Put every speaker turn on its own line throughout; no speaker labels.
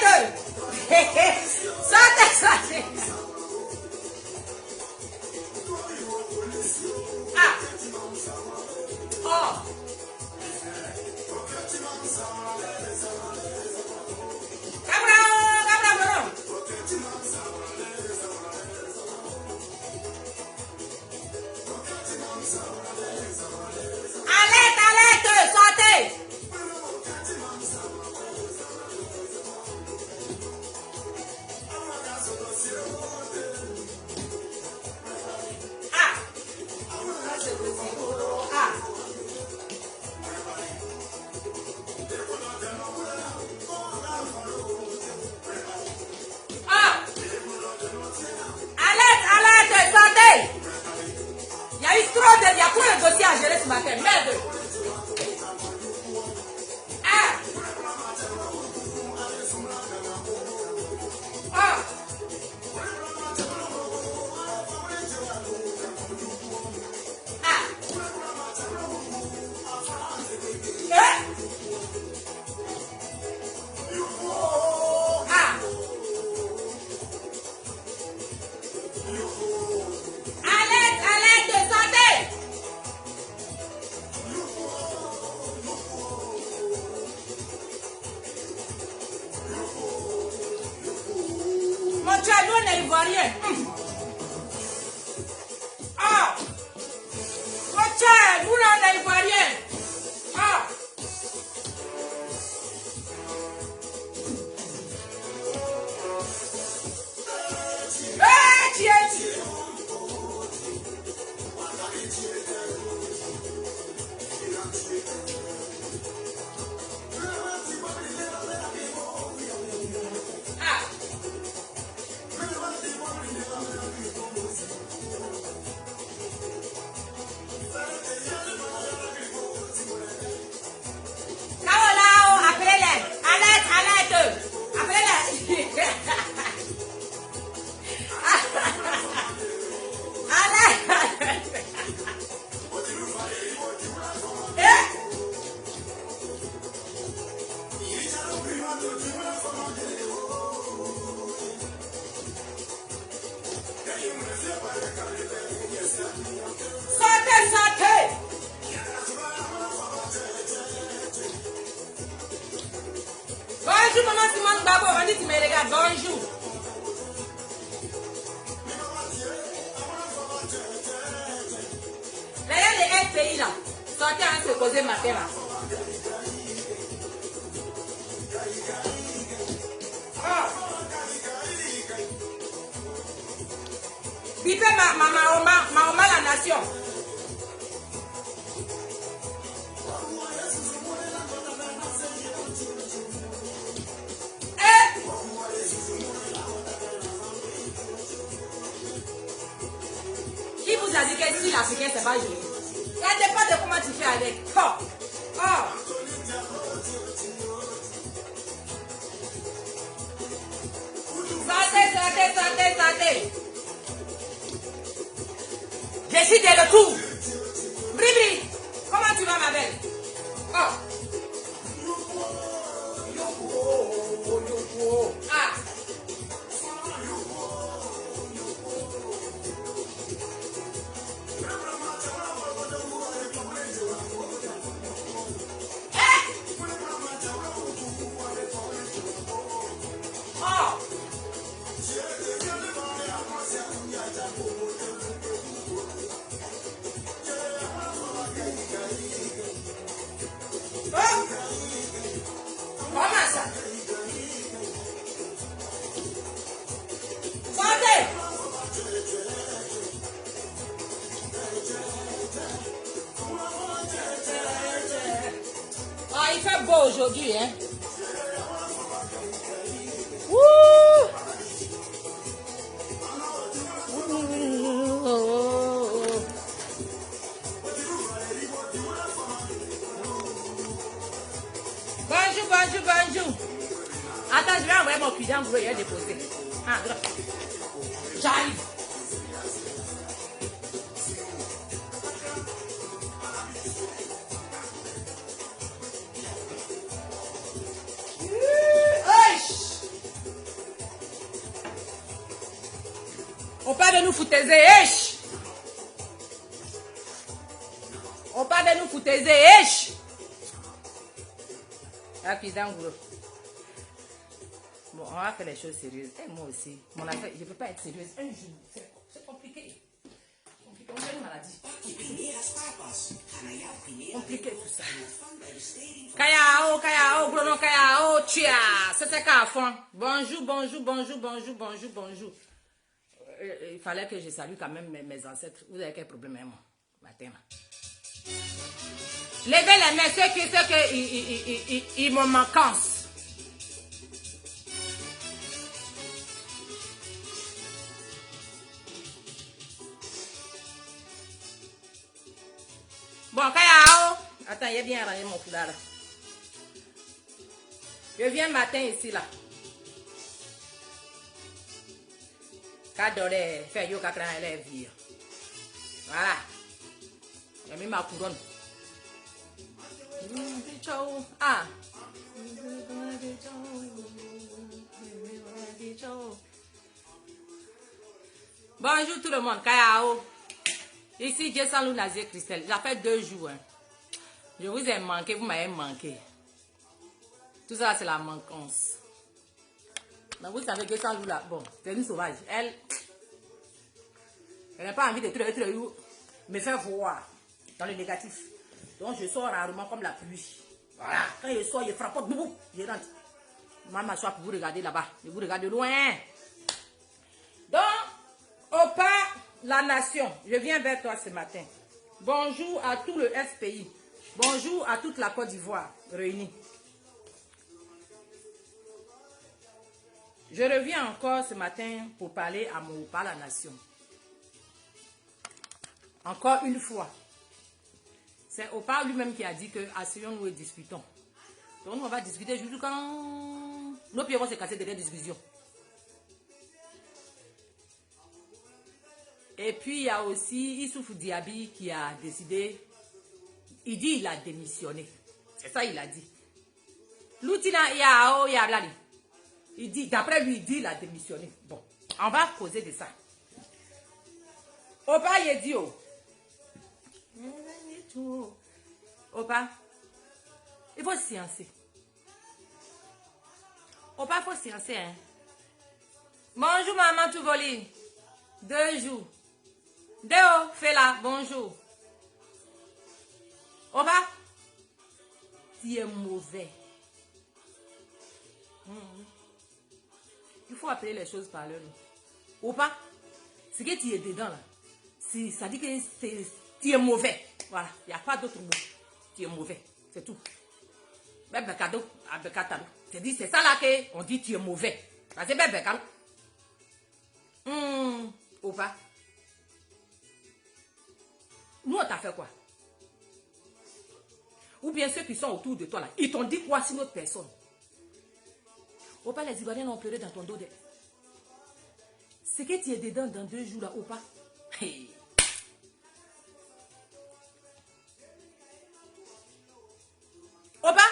l'aide. Sortez, sortez. Ah. Oh. Alerte, sortez. Il y a trop de dossiers à gérer ce matin. Merde. Ah. Ah. Ah. Eh. Ah. Alerte, sortez. Mon Dieu, nous on est ivoiriens. Ah. Mon Dieu, nous on est ivoiriens. Ah. Eh, tiens. Bonjour, maman Simone Babo, on dit que tu me regardes. Bonjour. D'ailleurs, les FPI là, sortez à se poser ma paix là. Bipé ma la nation. Qui vous a dit que si l'Africain c'est pas joli? Ça dépend de comment tu fais avec. Oh. Oh. Sortez. Je suis de retour. Bribri, comment tu vas ma belle? Oh. Ah. Il fait beau aujourd'hui, hein? Wouh! Bonjour. Attends, je vais envoyer mon client pour y déposer. Ah, j'arrive. parle de nous foutaiser, on parle de nous foutaiser, Ah, Kidango. Bon, on va faire les choses sérieuses. Et moi aussi, mon affaire, je ne peux pas être sérieuse un jour. C'est compliqué. On a une maladie. Compliqué tout ça. Kayao, Bruno Kayao, Tia. C'était Kafon. Bonjour. Il fallait que je salue quand même mes ancêtres. Vous avez quel problème, hein, moi, matin là? Levez les mains, ceux qui me manquent. Bon, Kayao. Attends, il est bien arrangé mon foulard là. Je viens matin ici là. Kadole, fait yoga quand elle est vie. Voilà. J'ai mis ma couronne. Ah. Bonjour tout le monde, Kayao. Ici, Dieu sans loup Nazier Christelle. Ça fait 2 jours. Hein. Je vous ai manqué, vous m'avez manqué. Tout ça, c'est la manquance. Donc, vous savez que sans loup là, bon, c'est une sauvage. Elle n'a pas envie de me faire voir dans le négatif. Donc, je sors rarement comme la pluie. Voilà. Quand je sors, je frappe, boubou, je rentre. Maman m'assoit pour vous regarder là-bas. Je vous regarde de loin. Donc, au pas, la nation, je viens vers toi ce matin. Bonjour à tout le FPI. Bonjour à toute la Côte d'Ivoire réunie. Je reviens encore ce matin pour parler à mon pas la nation. Encore une fois. C'est Opa lui-même qui a dit que asseyons-nous et discutons. Donc nous on va discuter juste quand nos pieds vont se casser derrière discussion. Et puis il y a aussi Issouf Diaby qui a décidé, il dit il a démissionné. C'est ça il a dit. L'outina yao yablali. Il dit, d'après lui, il dit il a démissionné. Bon, on va causer de ça. Opa il dit oh. Opa, il faut sciencer. Opa, il faut sciencer, hein. Bonjour, maman Touvoli. 2 jours. Déo, fais là, bonjour. Opa, tu es mauvais. Il faut appeler les choses par leur nom. Opa, ce que tu es dedans là, ça dit que tu es mauvais. Voilà, il n'y a pas d'autre mot. Tu es mauvais, c'est tout. C'est ça là qu'on dit tu es mauvais. C'est bébé cadeau. Opa. Nous on t'a fait quoi? Ou bien ceux qui sont autour de toi là, ils t'ont dit quoi sur notre personne? Opa, les Ivoiriens ont pleuré dans ton dos. Ce que tu es dedans dans 2 jours là, Opa. Hey. Opa,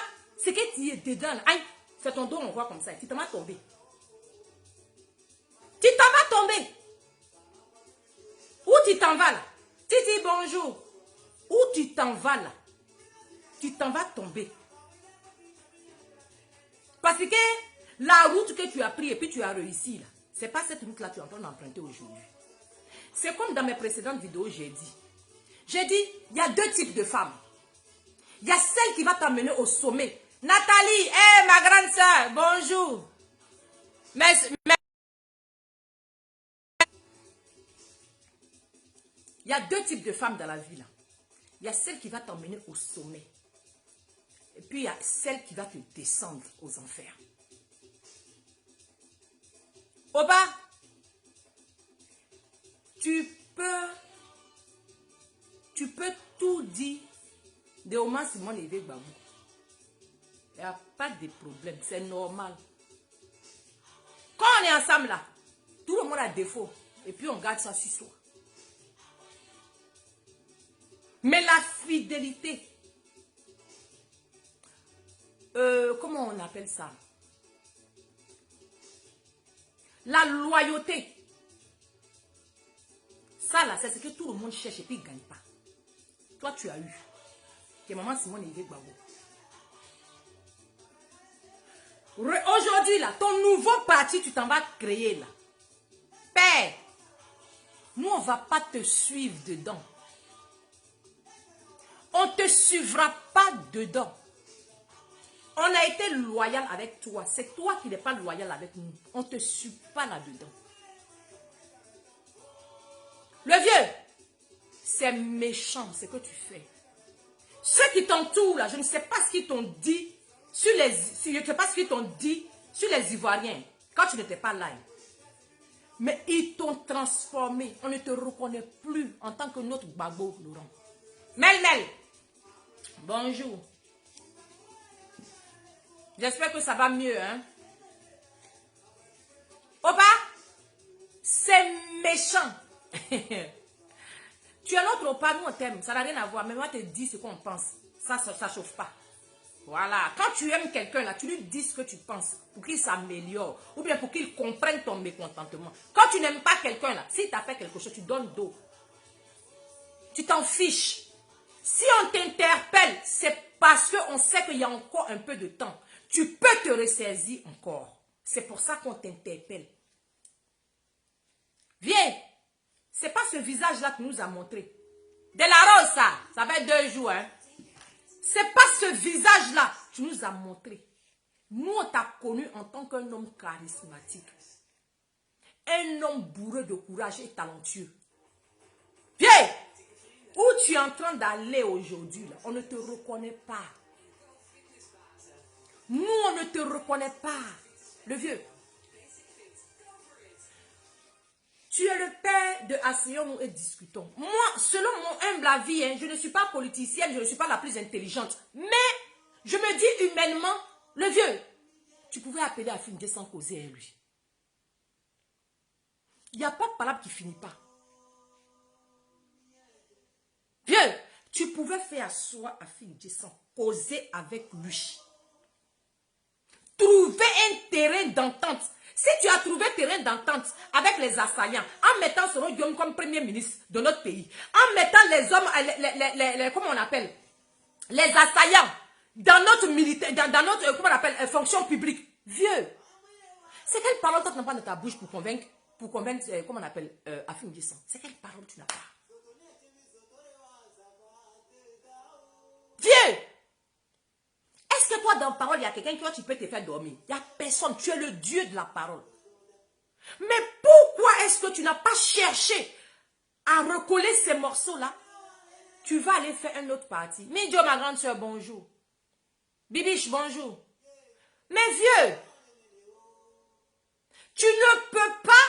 ce que tu es dedans là, aïe, c'est ton dos, on voit comme ça. Tu t'en vas tomber. Tu t'en vas tomber. Où tu t'en vas là? Tu dis bonjour. Où tu t'en vas là? Tu t'en vas tomber. Parce que la route que tu as pris et puis tu as réussi là, c'est pas cette route là que tu es en train d'emprunter aujourd'hui. C'est comme dans mes précédentes vidéos, j'ai dit, il y a 2 types de femmes. Il y a celle qui va t'amener au sommet. Nathalie, hey, ma grande soeur, bonjour. Il y a 2 types de femmes dans la vie là. Il y a celle qui va t'emmener au sommet. Et puis il y a celle qui va te descendre aux enfers. Opa, tu peux tout dire de Oman Simon et Babou. Il n'y a pas de problème, c'est normal. Quand on est ensemble là, tout le monde a défaut. Et puis on garde ça sur soi. Mais la fidélité, comment on appelle ça? La loyauté. Ça là, c'est ce que tout le monde cherche et puis il ne gagne pas. Toi, tu as eu. Tes mamans Simone et Gbagbo. Aujourd'hui, là, ton nouveau parti, tu t'en vas créer, là. Père, nous, on ne va pas te suivre dedans. On ne te suivra pas dedans. On a été loyal avec toi. C'est toi qui n'es pas loyal avec nous. On ne te suit pas là-dedans. Le vieux, c'est méchant ce que tu fais. Ceux qui t'entourent là, je ne sais pas ce qu'ils t'ont dit sur les, je ne sais pas ce qu'ils t'ont dit sur les Ivoiriens quand tu n'étais pas là. Mais ils t'ont transformé. On ne te reconnaît plus en tant que notre Gbagbo, Laurent. Mel, bonjour. J'espère que ça va mieux, hein. Opa, c'est méchant. Tu es notre Opa, nous on t'aime. Ça n'a rien à voir. Mais moi, te dis ce qu'on pense. Ça chauffe pas. Voilà. Quand tu aimes quelqu'un, là, tu lui dis ce que tu penses pour qu'il s'améliore. Ou bien pour qu'il comprenne ton mécontentement. Quand tu n'aimes pas quelqu'un, là, s'il t'a fait quelque chose, tu donnes dos. Tu t'en fiches. Si on t'interpelle, c'est parce qu'on sait qu'il y a encore un peu de temps. Tu peux te ressaisir encore. C'est pour ça qu'on t'interpelle. Viens. C'est pas ce visage-là que nous a montré. De la rose, ça fait 2 jours. Hein. C'est pas ce visage-là que tu nous as montré. Nous, on t'a connu en tant qu'un homme charismatique. Un homme bourré de courage et talentueux. Viens. Où tu es en train d'aller aujourd'hui, on ne te reconnaît pas. Nous, on ne te reconnaît pas. Le vieux. Tu es le père de Asseyons et discutons. Moi, selon mon humble avis, hein, je ne suis pas politicienne, je ne suis pas la plus intelligente. Mais, je me dis humainement, le vieux, tu pouvais appeler Affinité sans causer à lui. Il n'y a pas de palabre qui ne finit pas. Vieux, tu pouvais faire asseoir Affinité sans causer avec lui. Trouver un terrain d'entente. Si tu as trouvé terrain d'entente avec les assaillants, en mettant Soro Diom comme premier ministre de notre pays, en mettant les hommes, comment on appelle, les assaillants dans notre militaire, dans notre, comment on appelle, fonction publique, vieux, c'est quelle parole tu n'as pas dans ta bouche pour convaincre, comment on appelle, Affinité sans? C'est quelle parole tu n'as pas? Vieux! Est-ce que toi, dans la parole, il y a quelqu'un qui tu peux te faire dormir? Il n'y a personne. Tu es le Dieu de la parole. Mais pourquoi est-ce que tu n'as pas cherché à recoller ces morceaux-là? Tu vas aller faire un autre parti. Midio, ma grande soeur, bonjour. Bibiche, bonjour. Mais vieux, tu ne peux pas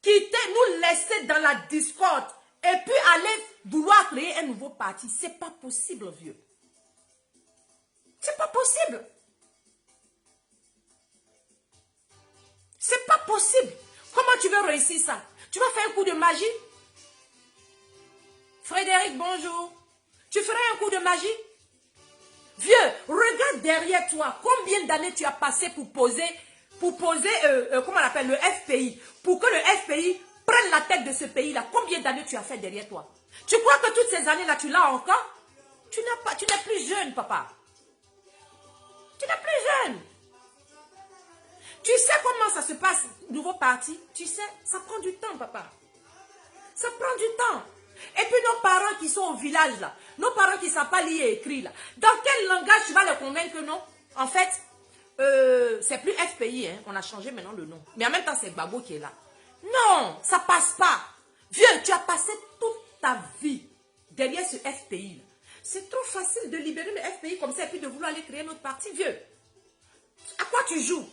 quitter, nous laisser dans la discorde et puis aller vouloir créer un nouveau parti. C'est pas possible, vieux. C'est pas possible. C'est pas possible. Comment tu veux réussir ça? Tu vas faire un coup de magie? Frédéric, bonjour. Tu ferais un coup de magie? Vieux, regarde derrière toi. Combien d'années tu as passé pour poser, comment on appelle, le FPI? Pour que le FPI prenne la tête de ce pays-là. Combien d'années tu as fait derrière toi? Tu crois que toutes ces années-là, tu l'as encore? Tu n'es plus jeune, papa. Tu n'es plus jeune. Tu sais comment ça se passe, nouveau parti? Tu sais, ça prend du temps, papa. Ça prend du temps. Et puis nos parents qui sont au village, là, nos parents qui ne savent pas lire et écrire, là, dans quel langage tu vas les convaincre que non? En fait, c'est plus FPI, hein, on a changé maintenant le nom. Mais en même temps, c'est Gbagbo qui est là. Non, ça passe pas. Vieux, tu as passé toute ta vie derrière ce FPI, là. C'est trop facile de libérer le FPI comme ça et puis de vouloir aller créer notre parti, vieux. À quoi tu joues?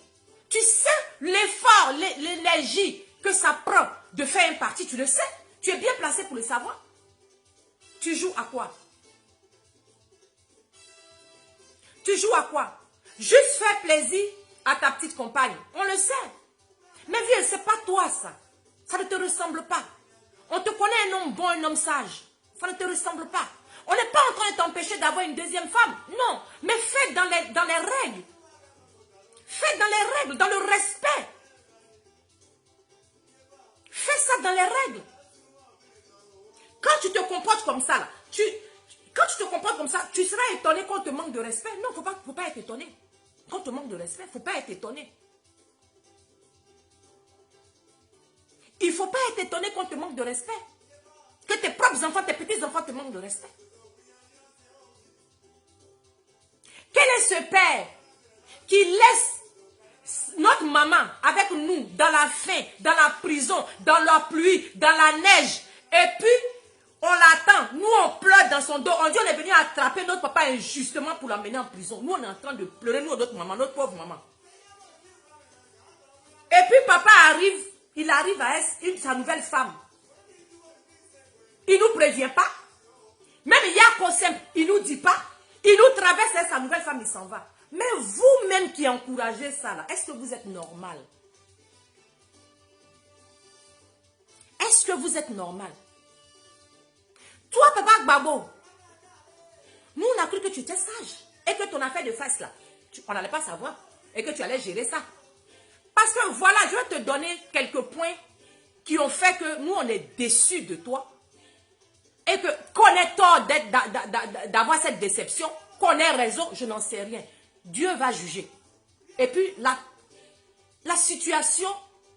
Tu sais l'effort, l'énergie que ça prend de faire un parti, tu le sais. Tu es bien placé pour le savoir. Tu joues à quoi? Tu joues à quoi? Juste faire plaisir à ta petite compagne. On le sait. Mais vieux, c'est pas toi ça. Ça ne te ressemble pas. On te connaît un homme bon, un homme sage. Ça ne te ressemble pas. On n'est pas en train de t'empêcher d'avoir une deuxième femme. Non. Mais fais dans les règles. Fais dans les règles, dans le respect. Fais fais ça dans les règles. Quand tu te comportes comme ça, là, quand tu te comportes comme ça, tu seras étonné qu'on te manque de respect. Non, il ne faut pas être étonné. Quand on te manque de respect, il ne faut pas être étonné. Il ne faut pas être étonné qu'on te manque de respect. Que tes propres enfants, tes petits-enfants te manquent de respect. Quel est ce père qui laisse notre maman avec nous dans la faim, dans la prison, dans la pluie, dans la neige, et puis on l'attend, nous on pleure dans son dos, on dit on est venu attraper notre papa injustement pour l'amener en prison. Nous on est en train de pleurer, nous notre maman, notre pauvre maman. Et puis papa arrive, il arrive à sa nouvelle femme. Il ne nous prévient pas. Même il y a qu'on simple, il ne nous dit pas. Il nous traverse avec sa nouvelle femme, il s'en va. Mais vous-même qui encouragez ça, là, est-ce que vous êtes normal? Est-ce que vous êtes normal? Toi, papa Gbagbo, nous on a cru que tu étais sage. Et que ton affaire de face là, on n'allait pas savoir. Et que tu allais gérer ça. Parce que voilà, je vais te donner quelques points qui ont fait que nous on est déçus de toi. Et que qu'on ait tort d'avoir cette déception, qu'on ait raison, je n'en sais rien. Dieu va juger. Et puis la situation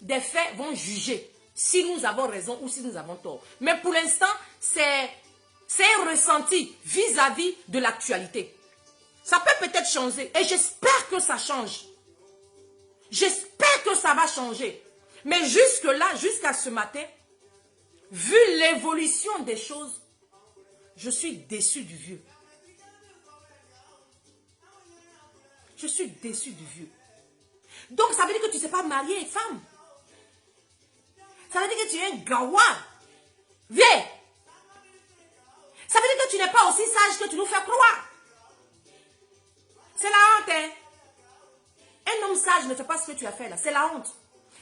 des faits vont juger si nous avons raison ou si nous avons tort. Mais pour l'instant, c'est un ressenti vis-à-vis de l'actualité. Ça peut peut-être changer et j'espère que ça change. J'espère que ça va changer. Mais jusque-là, jusqu'à ce matin, vu l'évolution des choses, je suis déçu du vieux. Je suis déçu du vieux. Donc, ça veut dire que tu ne sais pas marier une femme. Ça veut dire que tu es un gawa. Viens. Ça veut dire que tu n'es pas aussi sage que tu nous fais croire. C'est la honte, hein. Un homme sage ne fait pas ce que tu as fait là. C'est la honte.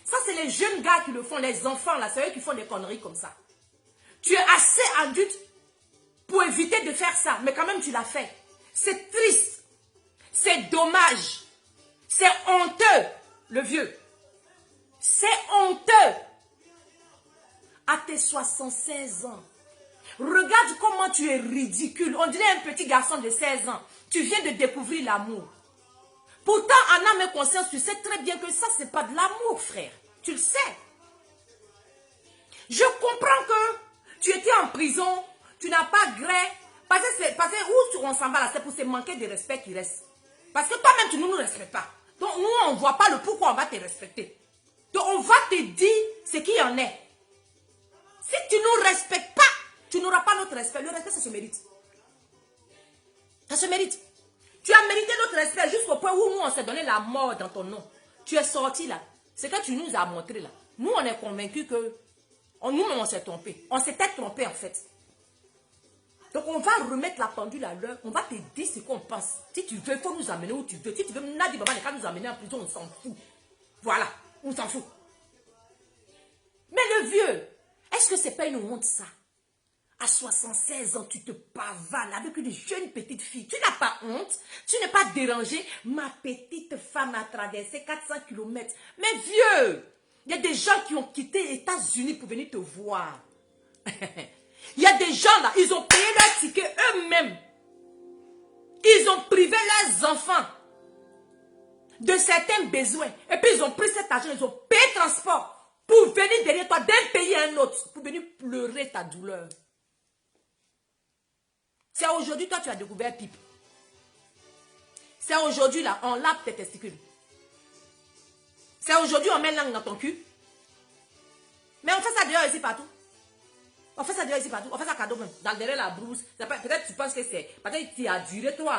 Ça, c'est les jeunes gars qui le font, les enfants là. C'est eux qui font des conneries comme ça. Tu es assez adulte pour éviter de faire ça. Mais quand même, tu l'as fait. C'est triste. C'est dommage. C'est honteux, le vieux. C'est honteux. À tes 76 ans. Regarde comment tu es ridicule. On dirait un petit garçon de 16 ans. Tu viens de découvrir l'amour. Pourtant, en âme et conscience, tu sais très bien que ça, ce n'est pas de l'amour, frère. Tu le sais. Je comprends que tu étais en prison, tu n'as pas gré. Parce que où on s'en va là, c'est pour se manquer de respect qui reste. Parce que toi-même, tu ne nous respectes pas. Donc, nous, on ne voit pas le pourquoi on va te respecter. Donc, on va te dire ce qu'il y en est. Si tu ne nous respectes pas, tu n'auras pas notre respect. Le respect, ça se mérite. Ça se mérite. Tu as mérité notre respect jusqu'au point où nous, on s'est donné la mort dans ton nom. Tu es sorti là. C'est que tu nous as montré là. Nous, on est convaincus que nous-mêmes, on s'est trompé. On s'était trompé en fait. Donc, on va remettre la pendule à l'heure. On va te dire ce qu'on pense. Si tu veux, il faut nous amener où tu veux. Si tu veux, Nadi Baba n'est nous amener en prison, on s'en fout. Voilà, on s'en fout. Mais le vieux, est-ce que c'est pas une honte ça? À 76 ans, tu te pavanes avec une jeune petite fille. Tu n'as pas honte? Tu n'es pas dérangé? Ma petite femme a traversé 400 km. Mais vieux, il y a des gens qui ont quitté les États-Unis pour venir te voir. Il y a des gens là, ils ont payé leur ticket eux-mêmes. Ils ont privé leurs enfants de certains besoins. Et puis ils ont pris cet argent, ils ont payé le transport pour venir derrière toi d'un pays à un autre, pour venir pleurer ta douleur. C'est aujourd'hui, toi, tu as découvert pipe. C'est aujourd'hui, là, on lave tes testicules. C'est aujourd'hui, on met langue dans ton cul. Mais on fait ça dehors ici partout. On fait ça dehors ici partout. On fait ça cadeau même. Dans derrière la brousse. Peut-être tu penses que c'est... Peut-être tu as duré, toi,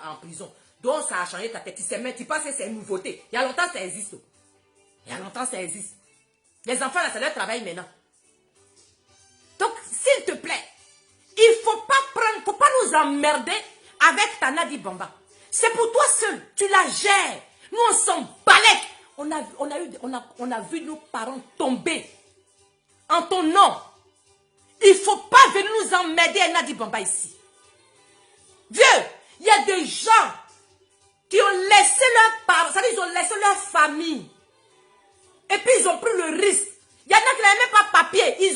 en prison. Donc, ça a changé ta tête. Tu penses que c'est une nouveauté. Il y a longtemps, ça existe. Il y a longtemps, ça existe. Les enfants, là, ça leur travaille maintenant. Donc, s'il te plaît, il ne faut pas nous emmerder avec ta Nadi Bamba. C'est pour toi seul. Tu la gères. Nous, on s'en balèque. On a vu nos parents tomber en ton nom. Il ne faut pas venir nous emmerder à Nadi Bamba ici. Vieux, il y a des gens qui ont laissé leurs parents, c'est-à-dire ils ont laissé leur famille. Et puis ils ont pris le risque. Il y en a qui n'avaient même pas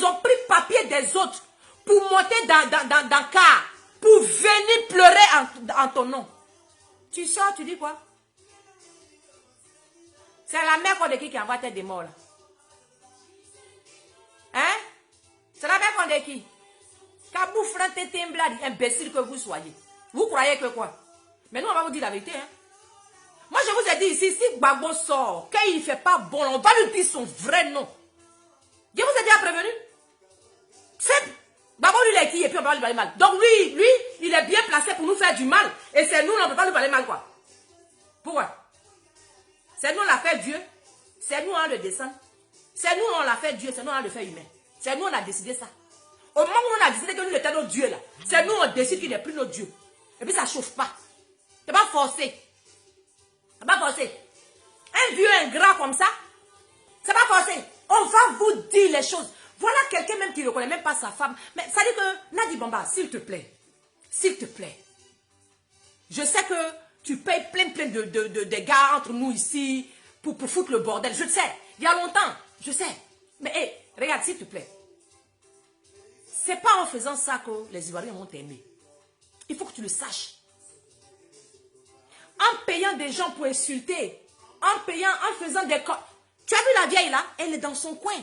ont pris papier des autres pour monter dans car, pour venir pleurer en ton nom. Tu sors, tu dis quoi? C'est la mère de qui envoie tête des morts là? Hein? C'est la mère de qui? Kabou frère tétemblade, imbécile que vous soyez. Vous croyez que quoi? Mais nous on va vous dire la vérité. Hein? Moi je vous ai dit ici, si Gbagbo sort, qu'il ne fait pas bon, on va lui dire son vrai nom. Je vous ai déjà prévenu. C'est Gbagbo lui il est qui et puis on va lui parler mal. Donc lui, il est bien placé pour nous faire du mal. Et c'est nous, on ne peut pas lui parler mal quoi. Pourquoi? C'est nous on l'a fait Dieu. C'est nous on le descend. C'est nous on l'a fait Dieu, c'est nous on le fait humain. C'est nous on a décidé ça. Au moment où on a décidé que nous était notre Dieu là, c'est nous on décide qu'il n'est plus notre Dieu. Et puis ça ne chauffe pas. C'est pas forcé. C'est pas forcé. Un vieux ingrat comme ça, c'est pas forcé. On va vous dire les choses. Voilà quelqu'un même qui ne connaît même pas sa femme. Mais ça dit que, Nadi Bamba, s'il te plaît, je sais que tu payes plein de gars entre nous ici pour foutre le bordel. Je le sais. Il y a longtemps. Je sais. Mais hey, regarde, s'il te plaît. C'est pas en faisant ça que les Ivoiriens vont t'aimer. Il faut que tu le saches. En payant des gens pour insulter, en faisant des... Tu as vu la vieille là? Elle est dans son coin.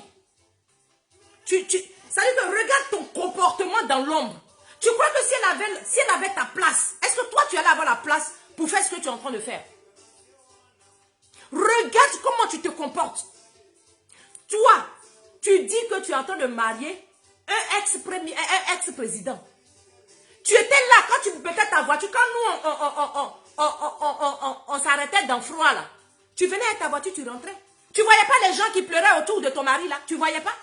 Ça veut dire que regarde ton comportement dans l'ombre. Tu crois que si elle avait ta place, est-ce que toi tu allais avoir la place pour faire ce que tu es en train de faire? Regarde comment tu te comportes. Toi, tu dis que tu es en train de marier un ex-président. Tu étais là quand tu mettais ta voiture, quand nous on s'arrêtait dans le froid là. Tu venais avec ta voiture, tu rentrais. Tu ne voyais pas les gens qui pleuraient autour de ton mari là. Tu ne voyais pas?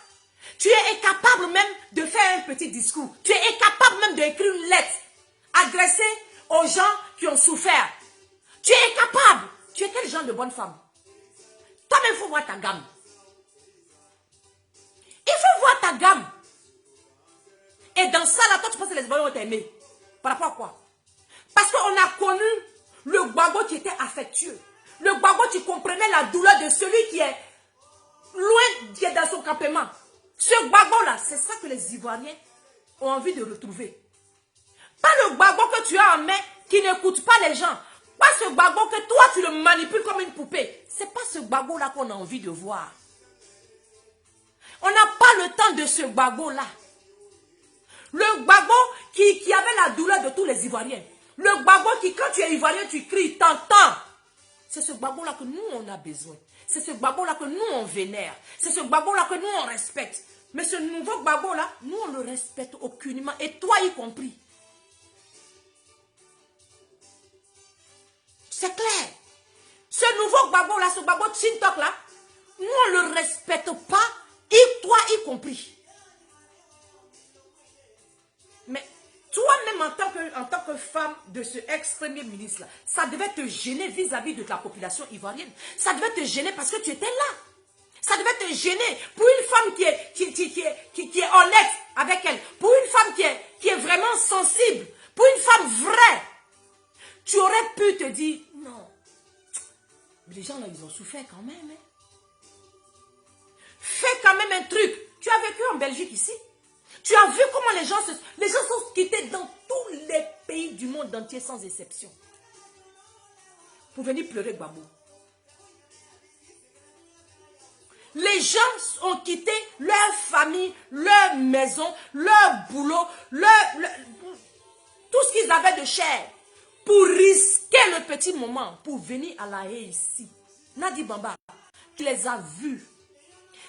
Tu es incapable même de faire un petit discours. Tu es incapable même d'écrire une lettre adressée aux gens qui ont souffert. Tu es incapable. Tu es quel genre de bonne femme? Toi-même, il faut voir ta gamme. Il faut voir ta gamme. Et dans ça, là, toi, tu penses que les Ivoiriens vont t'aimer. Par rapport à quoi? Parce qu'on a connu le Gbagbo qui était affectueux. Le Gbagbo qui comprenait la douleur de celui qui est loin, qui est dans son campement. Ce Gbagbo-là, c'est ça que les Ivoiriens ont envie de retrouver. Pas le Gbagbo que tu as en main, qui n'écoute pas les gens. Pas ce Gbagbo que toi, tu le manipules comme une poupée. C'est pas ce Gbagbo-là qu'on a envie de voir. On n'a pas le temps de ce Gbagbo-là. Le Gbagbo qui avait la douleur de tous les Ivoiriens. Le Gbagbo qui, quand tu es Ivoirien, tu cries, t'entends. C'est ce Gbagbo-là que nous, on a besoin. C'est ce Gbagbo-là que nous, on vénère. C'est ce Gbagbo-là que nous, on respecte. Mais ce nouveau Gbagbo-là, nous, on ne le respecte aucunement. Et toi y compris. C'est clair. Ce nouveau Gbagbo-là, ce Gbagbo Tchintok-là, nous, on ne le respecte pas. Et toi y compris. Mais toi-même, en tant que femme de ce ex-premier ministre-là, ça devait te gêner vis-à-vis de la population ivoirienne. Ça devait te gêner parce que tu étais là. Ça devait te gêner pour une femme qui est honnête avec elle. Pour une femme qui est vraiment sensible. Pour une femme vraie. Tu aurais pu te dire, non. Mais les gens là, ils ont souffert quand même. Hein. Fais quand même un truc. Tu as vécu en Belgique ici. Tu as vu comment les gens sont quittés dans tous les pays du monde entier sans exception. Pour venir pleurer Gbagbo. Les gens ont quitté leur famille, leur maison, leur boulot, tout ce qu'ils avaient de cher pour risquer le petit moment, pour venir à la haie ici. Nadi Bamba, tu les as vus.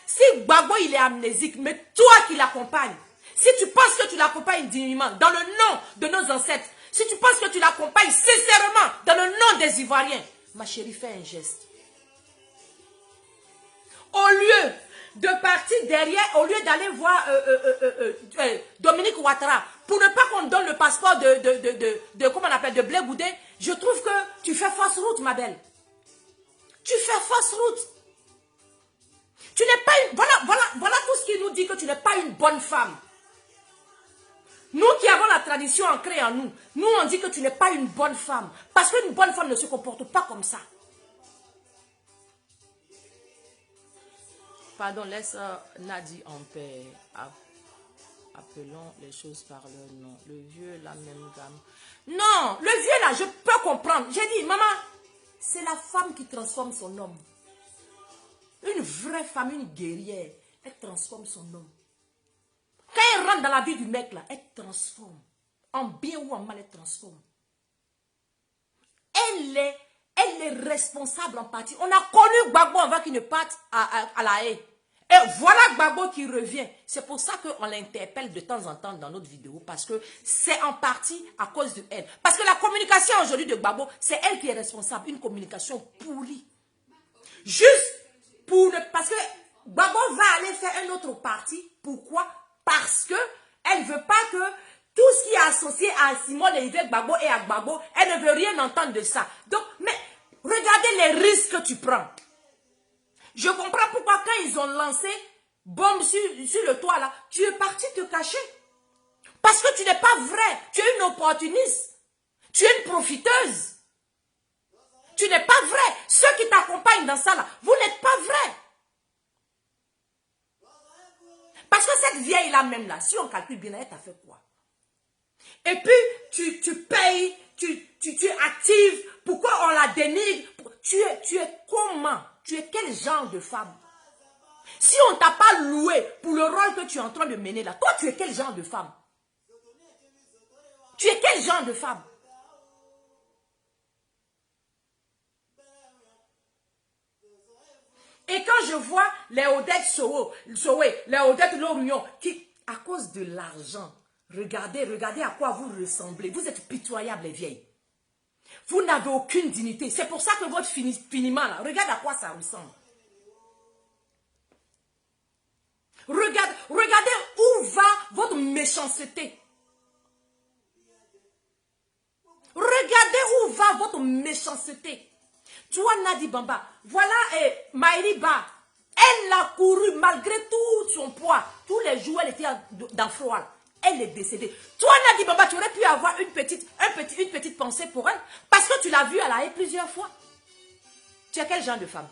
Si Gbagbo il est amnésique, mais toi qui l'accompagnes, si tu penses que tu l'accompagnes dignement, dans le nom de nos ancêtres, si tu penses que tu l'accompagnes sincèrement, dans le nom des Ivoiriens, ma chérie, fais un geste. Au lieu de partir derrière, au lieu d'aller voir Dominique Ouattara, pour ne pas qu'on donne le passeport comment on appelle, de Blé Goudé, je trouve que tu fais fausse route, ma belle. Tu fais fausse route. Tu n'es pas une... Voilà tout ce qui nous dit que tu n'es pas une bonne femme. Nous qui avons la tradition ancrée en nous, nous on dit que tu n'es pas une bonne femme. Parce qu'une bonne femme ne se comporte pas comme ça. Pardon, laisse Nadi en paix. Appelons les choses par leur nom. Le vieux, la même gamme. Non, le vieux là, je peux comprendre. J'ai dit, maman, c'est la femme qui transforme son homme. Une vraie femme, une guerrière, elle transforme son homme. Quand elle rentre dans la vie du mec là, elle transforme. En bien ou en mal, elle transforme. Elle est responsable en partie. On a connu Gbagbo avant qu'il ne parte à la haie. Et voilà Gbagbo qui revient. C'est pour ça qu'on l'interpelle de temps en temps dans notre vidéo. Parce que c'est en partie à cause de elle. Parce que la communication aujourd'hui de Gbagbo, c'est elle qui est responsable. Une communication pourrie. Juste parce que Gbagbo va aller faire un autre parti. Pourquoi? Parce que elle ne veut pas que tout ce qui est associé à Simone Olivier Gbagbo et à Gbagbo, elle ne veut rien entendre de ça. Donc, mais regardez les risques que tu prends. Je comprends pourquoi quand ils ont lancé bombe sur le toit là, tu es parti te cacher. Parce que tu n'es pas vrai. Tu es une opportuniste. Tu es une profiteuse. Tu n'es pas vrai. Ceux qui t'accompagnent dans ça là, vous n'êtes pas vrai. Parce que cette vieille là même là, si on calcule bien, elle t'a fait quoi? Et puis, tu payes, tu actives. Pourquoi on la dénigre? Tu es comment? Tu es quel genre de femme? Si on ne t'a pas loué pour le rôle que tu es en train de mener là, toi, tu es quel genre de femme? Tu es quel genre de femme? Et quand je vois les Odette Sowé, les Odette Lorion, qui, à cause de l'argent, regardez à quoi vous ressemblez. Vous êtes pitoyables, les vieilles. Vous n'avez aucune dignité. C'est pour ça que votre finiment, là, regarde à quoi ça ressemble. Regardez où va votre méchanceté. Regardez où va votre méchanceté. Toi, Nadi Bamba, voilà Maïri Ba. Elle a couru malgré tout son poids. Tous les jours, elle était dans froid. Elle est décédée. Toi, Nadi Bamba, tu aurais pu avoir une petite pensée pour elle. Parce que tu l'as vue à la haie plusieurs fois. Tu es quel genre de femme?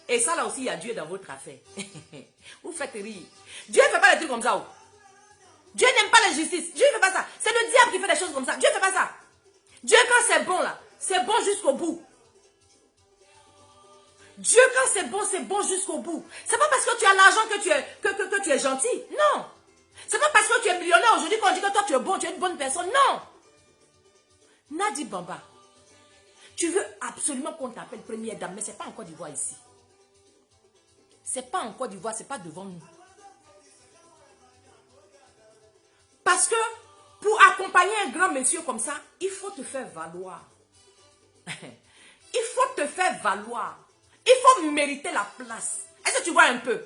Et ça, là aussi, il y a Dieu dans votre affaire. Vous faites rire. Dieu ne fait pas des trucs comme ça. Oh. Dieu n'aime pas la justice. Dieu ne fait pas ça. C'est le diable qui fait des choses comme ça. Dieu ne fait pas ça. Dieu, quand c'est bon, là, c'est bon jusqu'au bout. Dieu, quand c'est bon jusqu'au bout. C'est pas parce que tu as l'argent que tu es gentil. Non. C'est pas parce que tu es millionnaire aujourd'hui qu'on dit que toi tu es bon, tu es une bonne personne. Non. Nadi Bamba, tu veux absolument qu'on t'appelle première dame, mais c'est pas en Côte d'Ivoire ici. C'est pas en Côte d'Ivoire, c'est pas devant nous. Parce que pour accompagner un grand monsieur comme ça, il faut te faire valoir. Il faut te faire valoir. Il faut mériter la place. Est-ce que tu vois un peu?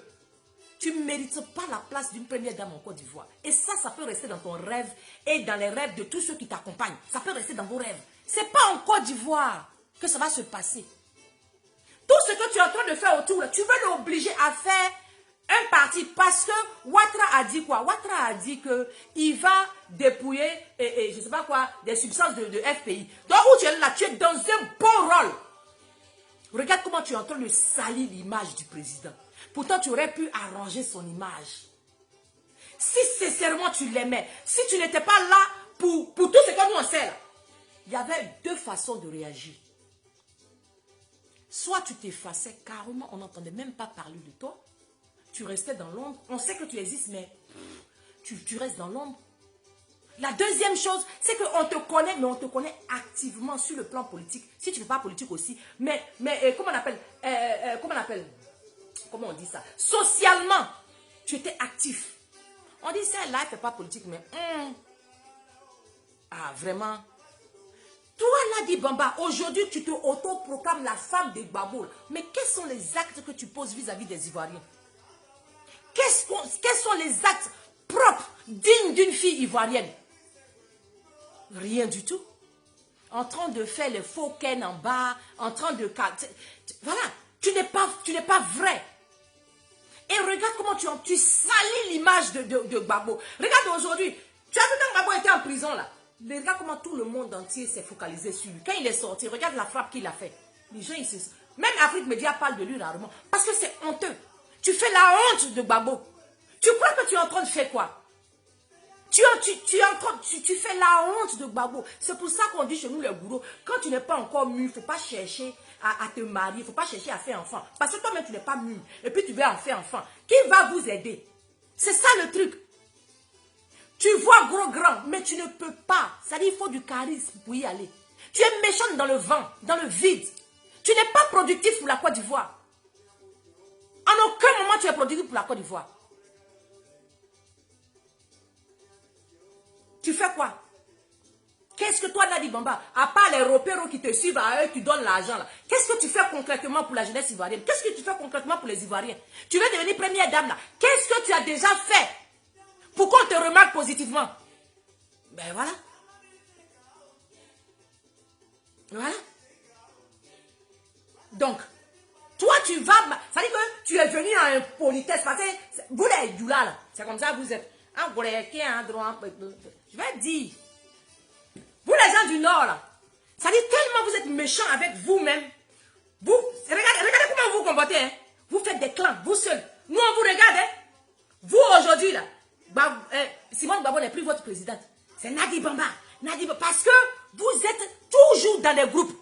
Tu ne mérites pas la place d'une première dame en Côte d'Ivoire. Et ça peut rester dans ton rêve et dans les rêves de tous ceux qui t'accompagnent. Ça peut rester dans vos rêves. Ce n'est pas en Côte d'Ivoire que ça va se passer. Tout ce que tu es en train de faire autour, là, tu veux l'obliger à faire un parti parce que Ouattara a dit quoi? Ouattara a dit qu'il va dépouiller, je ne sais pas quoi, des substances de FPI. Donc où tu es là, tu es dans un bon rôle. Regarde comment tu es en train de salir l'image du président. Pourtant, tu aurais pu arranger son image. Si sincèrement tu l'aimais, si tu n'étais pas là pour tout ce que nous on sait là, il y avait deux façons de réagir. Soit tu t'effaçais carrément, on n'entendait même pas parler de toi. Tu restais dans l'ombre. On sait que tu existes, mais tu restes dans l'ombre. La deuxième chose, c'est qu'on te connaît, mais on te connaît activement sur le plan politique. Si tu ne fais pas politique aussi, mais comment on appelle, comment on dit ça? Socialement, tu étais actif. On dit ça, là, elle ne fait pas politique, mais ah, vraiment. Toi, Nadi Bamba, aujourd'hui, tu te autoproclames la femme de Gbagbo. Mais quels sont les actes que tu poses vis-à-vis des Ivoiriens? Quels sont les actes propres, dignes d'une fille ivoirienne? Rien du tout. En train de faire les faux ken en bas, en train de... Voilà, tu n'es pas vrai. Et regarde comment tu salis l'image de Gbagbo. Regarde aujourd'hui, tu as vu quand Gbagbo était en prison là. Regarde comment tout le monde entier s'est focalisé sur lui. Quand il est sorti, regarde la frappe qu'il a fait. Les gens, même Afrique Média parle de lui rarement. Parce que c'est honteux. Tu fais la honte de Gbagbo. Tu crois que tu es en train de faire quoi? Tu fais la honte de Gbagbo. C'est pour ça qu'on dit chez nous les gourous, quand tu n'es pas encore mûr, il ne faut pas chercher à te marier, il ne faut pas chercher à faire enfant. Parce que toi-même, tu n'es pas mûr. Et puis tu veux en faire enfant. Qui va vous aider? C'est ça le truc. Tu vois gros grand, mais tu ne peux pas. C'est-à-dire il faut du charisme pour y aller. Tu es méchant dans le vent, dans le vide. Tu n'es pas productif pour la Côte d'Ivoire. En aucun moment tu es productif pour la Côte d'Ivoire. Tu fais quoi? Qu'est-ce que toi, Nadi Bamba, à part les repéros qui te suivent, à eux, tu donnes l'argent là. Qu'est-ce que tu fais concrètement pour la jeunesse ivoirienne? Qu'est-ce que tu fais concrètement pour les Ivoiriens? Tu veux devenir première dame là. Qu'est-ce que tu as déjà fait pour qu'on te remarque positivement? Ben voilà. Voilà. Donc, toi, tu vas... Ça dit que tu es venu en impolitesse. Parce que vous, les Doula, là, c'est comme ça, vous êtes... Je vais te dire... Vous, les gens du Nord, là, ça dit tellement vous êtes méchants avec vous-même. Vous, regardez comment vous vous comportez. Hein? Vous faites des clans, vous seuls. Nous, on vous regarde. Hein? Vous, aujourd'hui, là, Simone Gbagbo n'est plus votre présidente. C'est Nadi Bamba. Parce que vous êtes toujours dans les groupes.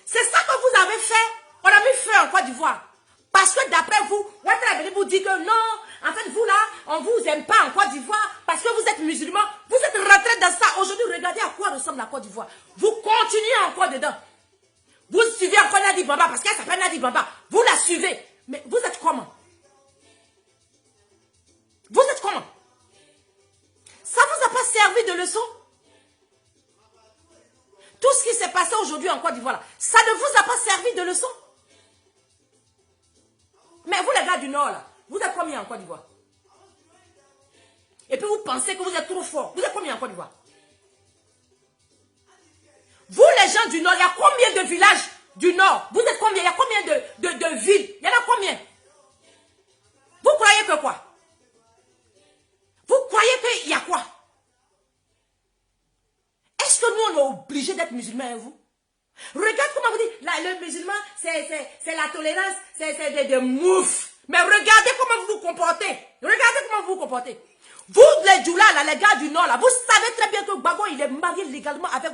C'est ça que vous avez fait. On a mis feu en Côte d'Ivoire. Parce que d'après vous, Ouattara est venu vous dire que non, en fait, vous là, on ne vous aime pas en Côte d'Ivoire parce que vous êtes musulmans. Vous êtes rentrés dans ça. Aujourd'hui, regardez à quoi ressemble la Côte d'Ivoire. Vous continuez encore dedans. Vous suivez encore Nadi Bamba parce qu'elle s'appelle Nadi Bamba. Vous la suivez. Mais vous êtes comment? Vous êtes comment? Ça ne vous a pas servi de leçon? Tout ce qui s'est passé aujourd'hui en Côte d'Ivoire, ça ne vous a pas servi de leçon? Mais vous, les gars du Nord, là, vous êtes combien en Côte d'Ivoire? Et puis vous pensez que vous êtes trop fort. Vous êtes combien en Côte d'Ivoire? Vous, les gens du Nord, il y a combien de villages du Nord? Vous êtes combien? Il y a combien de villes? Il y en a combien? Vous croyez que quoi? Vous croyez qu'il y a quoi? Est-ce que nous, on est obligés d'être musulmans, hein, vous? Regarde comment vous dites, le musulman, c'est la tolérance, c'est des moufs. Mais regardez comment vous vous comportez. Regardez comment vous vous comportez. Vous, les Djoula, là, les gars du Nord, là, vous savez très bien que Gbagbo, il est marié légalement avec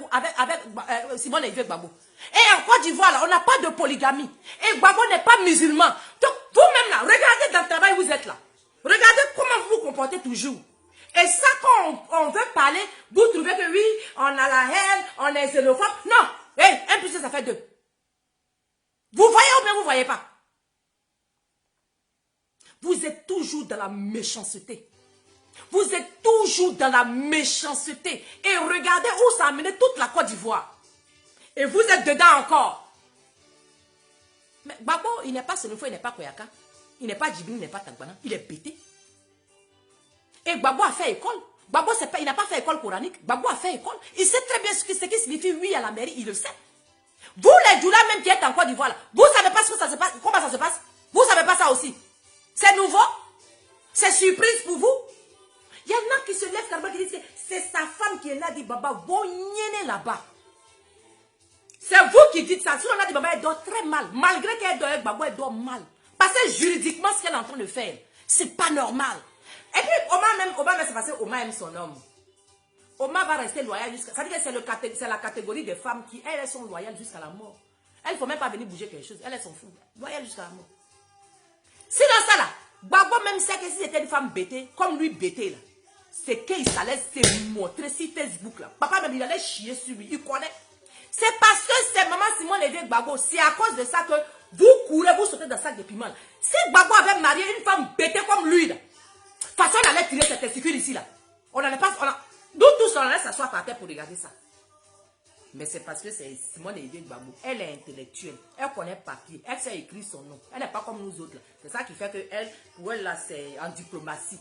Simone Gbagbo. Et en Côte d'Ivoire, là, on n'a pas de polygamie. Et Gbagbo n'est pas musulman. Donc, vous-même, là, regardez dans le travail où vous êtes là. Regardez comment vous vous comportez toujours. Et ça, quand on veut parler, vous trouvez que oui, on a la haine, on est xénophobe. Non. Hey, 1 plus 1, ça fait 2. Vous voyez ou bien vous ne voyez pas? Vous êtes toujours dans la méchanceté. Vous êtes toujours dans la méchanceté. Et regardez où ça a mené toute la Côte d'Ivoire. Et vous êtes dedans encore. Mais Gbagbo, il n'est pas Senofo, il n'est pas Koyaka. Il n'est pas Djibouti, il n'est pas Tangbana. Il est pété. Et Gbagbo a fait école. Gbagbo, il n'a pas fait école coranique. Gbagbo a fait école. Il sait très bien ce qui signifie oui à la mairie. Il le sait. Vous, les Djoula, même qui êtes en Côte d'Ivoire, vous ne savez pas ce que ça se passe. Comment ça se passe? Vous ne savez pas ça aussi. C'est nouveau. C'est surprise pour vous. Il y en a qui se lèvent carrément qui disent que c'est sa femme qui est Nadi Bamba. Vous n'y là-bas. C'est vous qui dites ça. Sinon, Nadi Bamba, elle dort très mal. Malgré qu'elle dort avec Gbagbo, elle dort mal. Parce que juridiquement, ce qu'elle est en train de faire, c'est pas normal. Et puis, Omar même c'est parce que Omar aime son homme. Omar va rester loyal jusqu'à... Ça veut dire que c'est la catégorie des femmes qui, elles sont loyales jusqu'à la mort. Elles ne faut même pas venir bouger quelque chose. Elles sont fous. Loyales jusqu'à la mort. Sinon, ça là, Gbagbo même sait que si c'était une femme bêtée, comme lui bêtée là, c'est qu'il allait se montrer sur Facebook là. Papa même, il allait chier sur lui. Il connaît. C'est parce que c'est maman Simone Gbagbo. C'est à cause de ça que vous courez, vous sautez dans le sac de piment. Si Gbagbo avait marié une femme bêtée comme lui là, de toute façon, on allait tirer cette testicule ici, là. On n'allait pas... Nous tous, on allait s'asseoir par terre pour regarder ça. Mais c'est parce que c'est Simone Gbagbo. Elle est intellectuelle. Elle connaît papier. Elle sait écrire son nom. Elle n'est pas comme nous autres, là. C'est ça qui fait que elle, pour elle, là, c'est en diplomatie.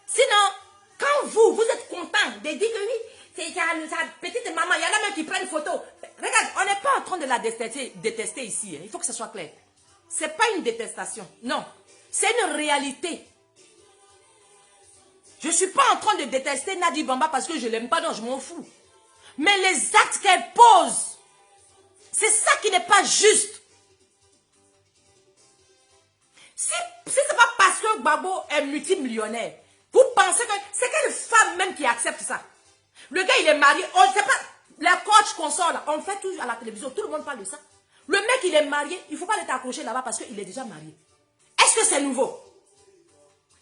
Sinon, quand vous êtes content de dire que oui, c'est sa petite maman, il y en a même qui prennent une photo. Regarde, on n'est pas en train de la détester ici. Hein. Il faut que ce soit clair. Ce n'est pas une détestation. Non. C'est une réalité. Je ne suis pas en train de détester Nadi Bamba parce que je ne l'aime pas, non, je m'en fous. Mais les actes qu'elle pose, c'est ça qui n'est pas juste. Si ce n'est pas parce que Gbagbo est multimillionnaire, vous pensez que c'est quelle femme même qui accepte ça? Le gars, il est marié. On ne sait pas. Les coachs qu'on sort là, on fait toujours à la télévision. Tout le monde parle de ça. Le mec, il est marié. Il ne faut pas l'être accroché là-bas parce qu'il est déjà marié. Est-ce que c'est nouveau?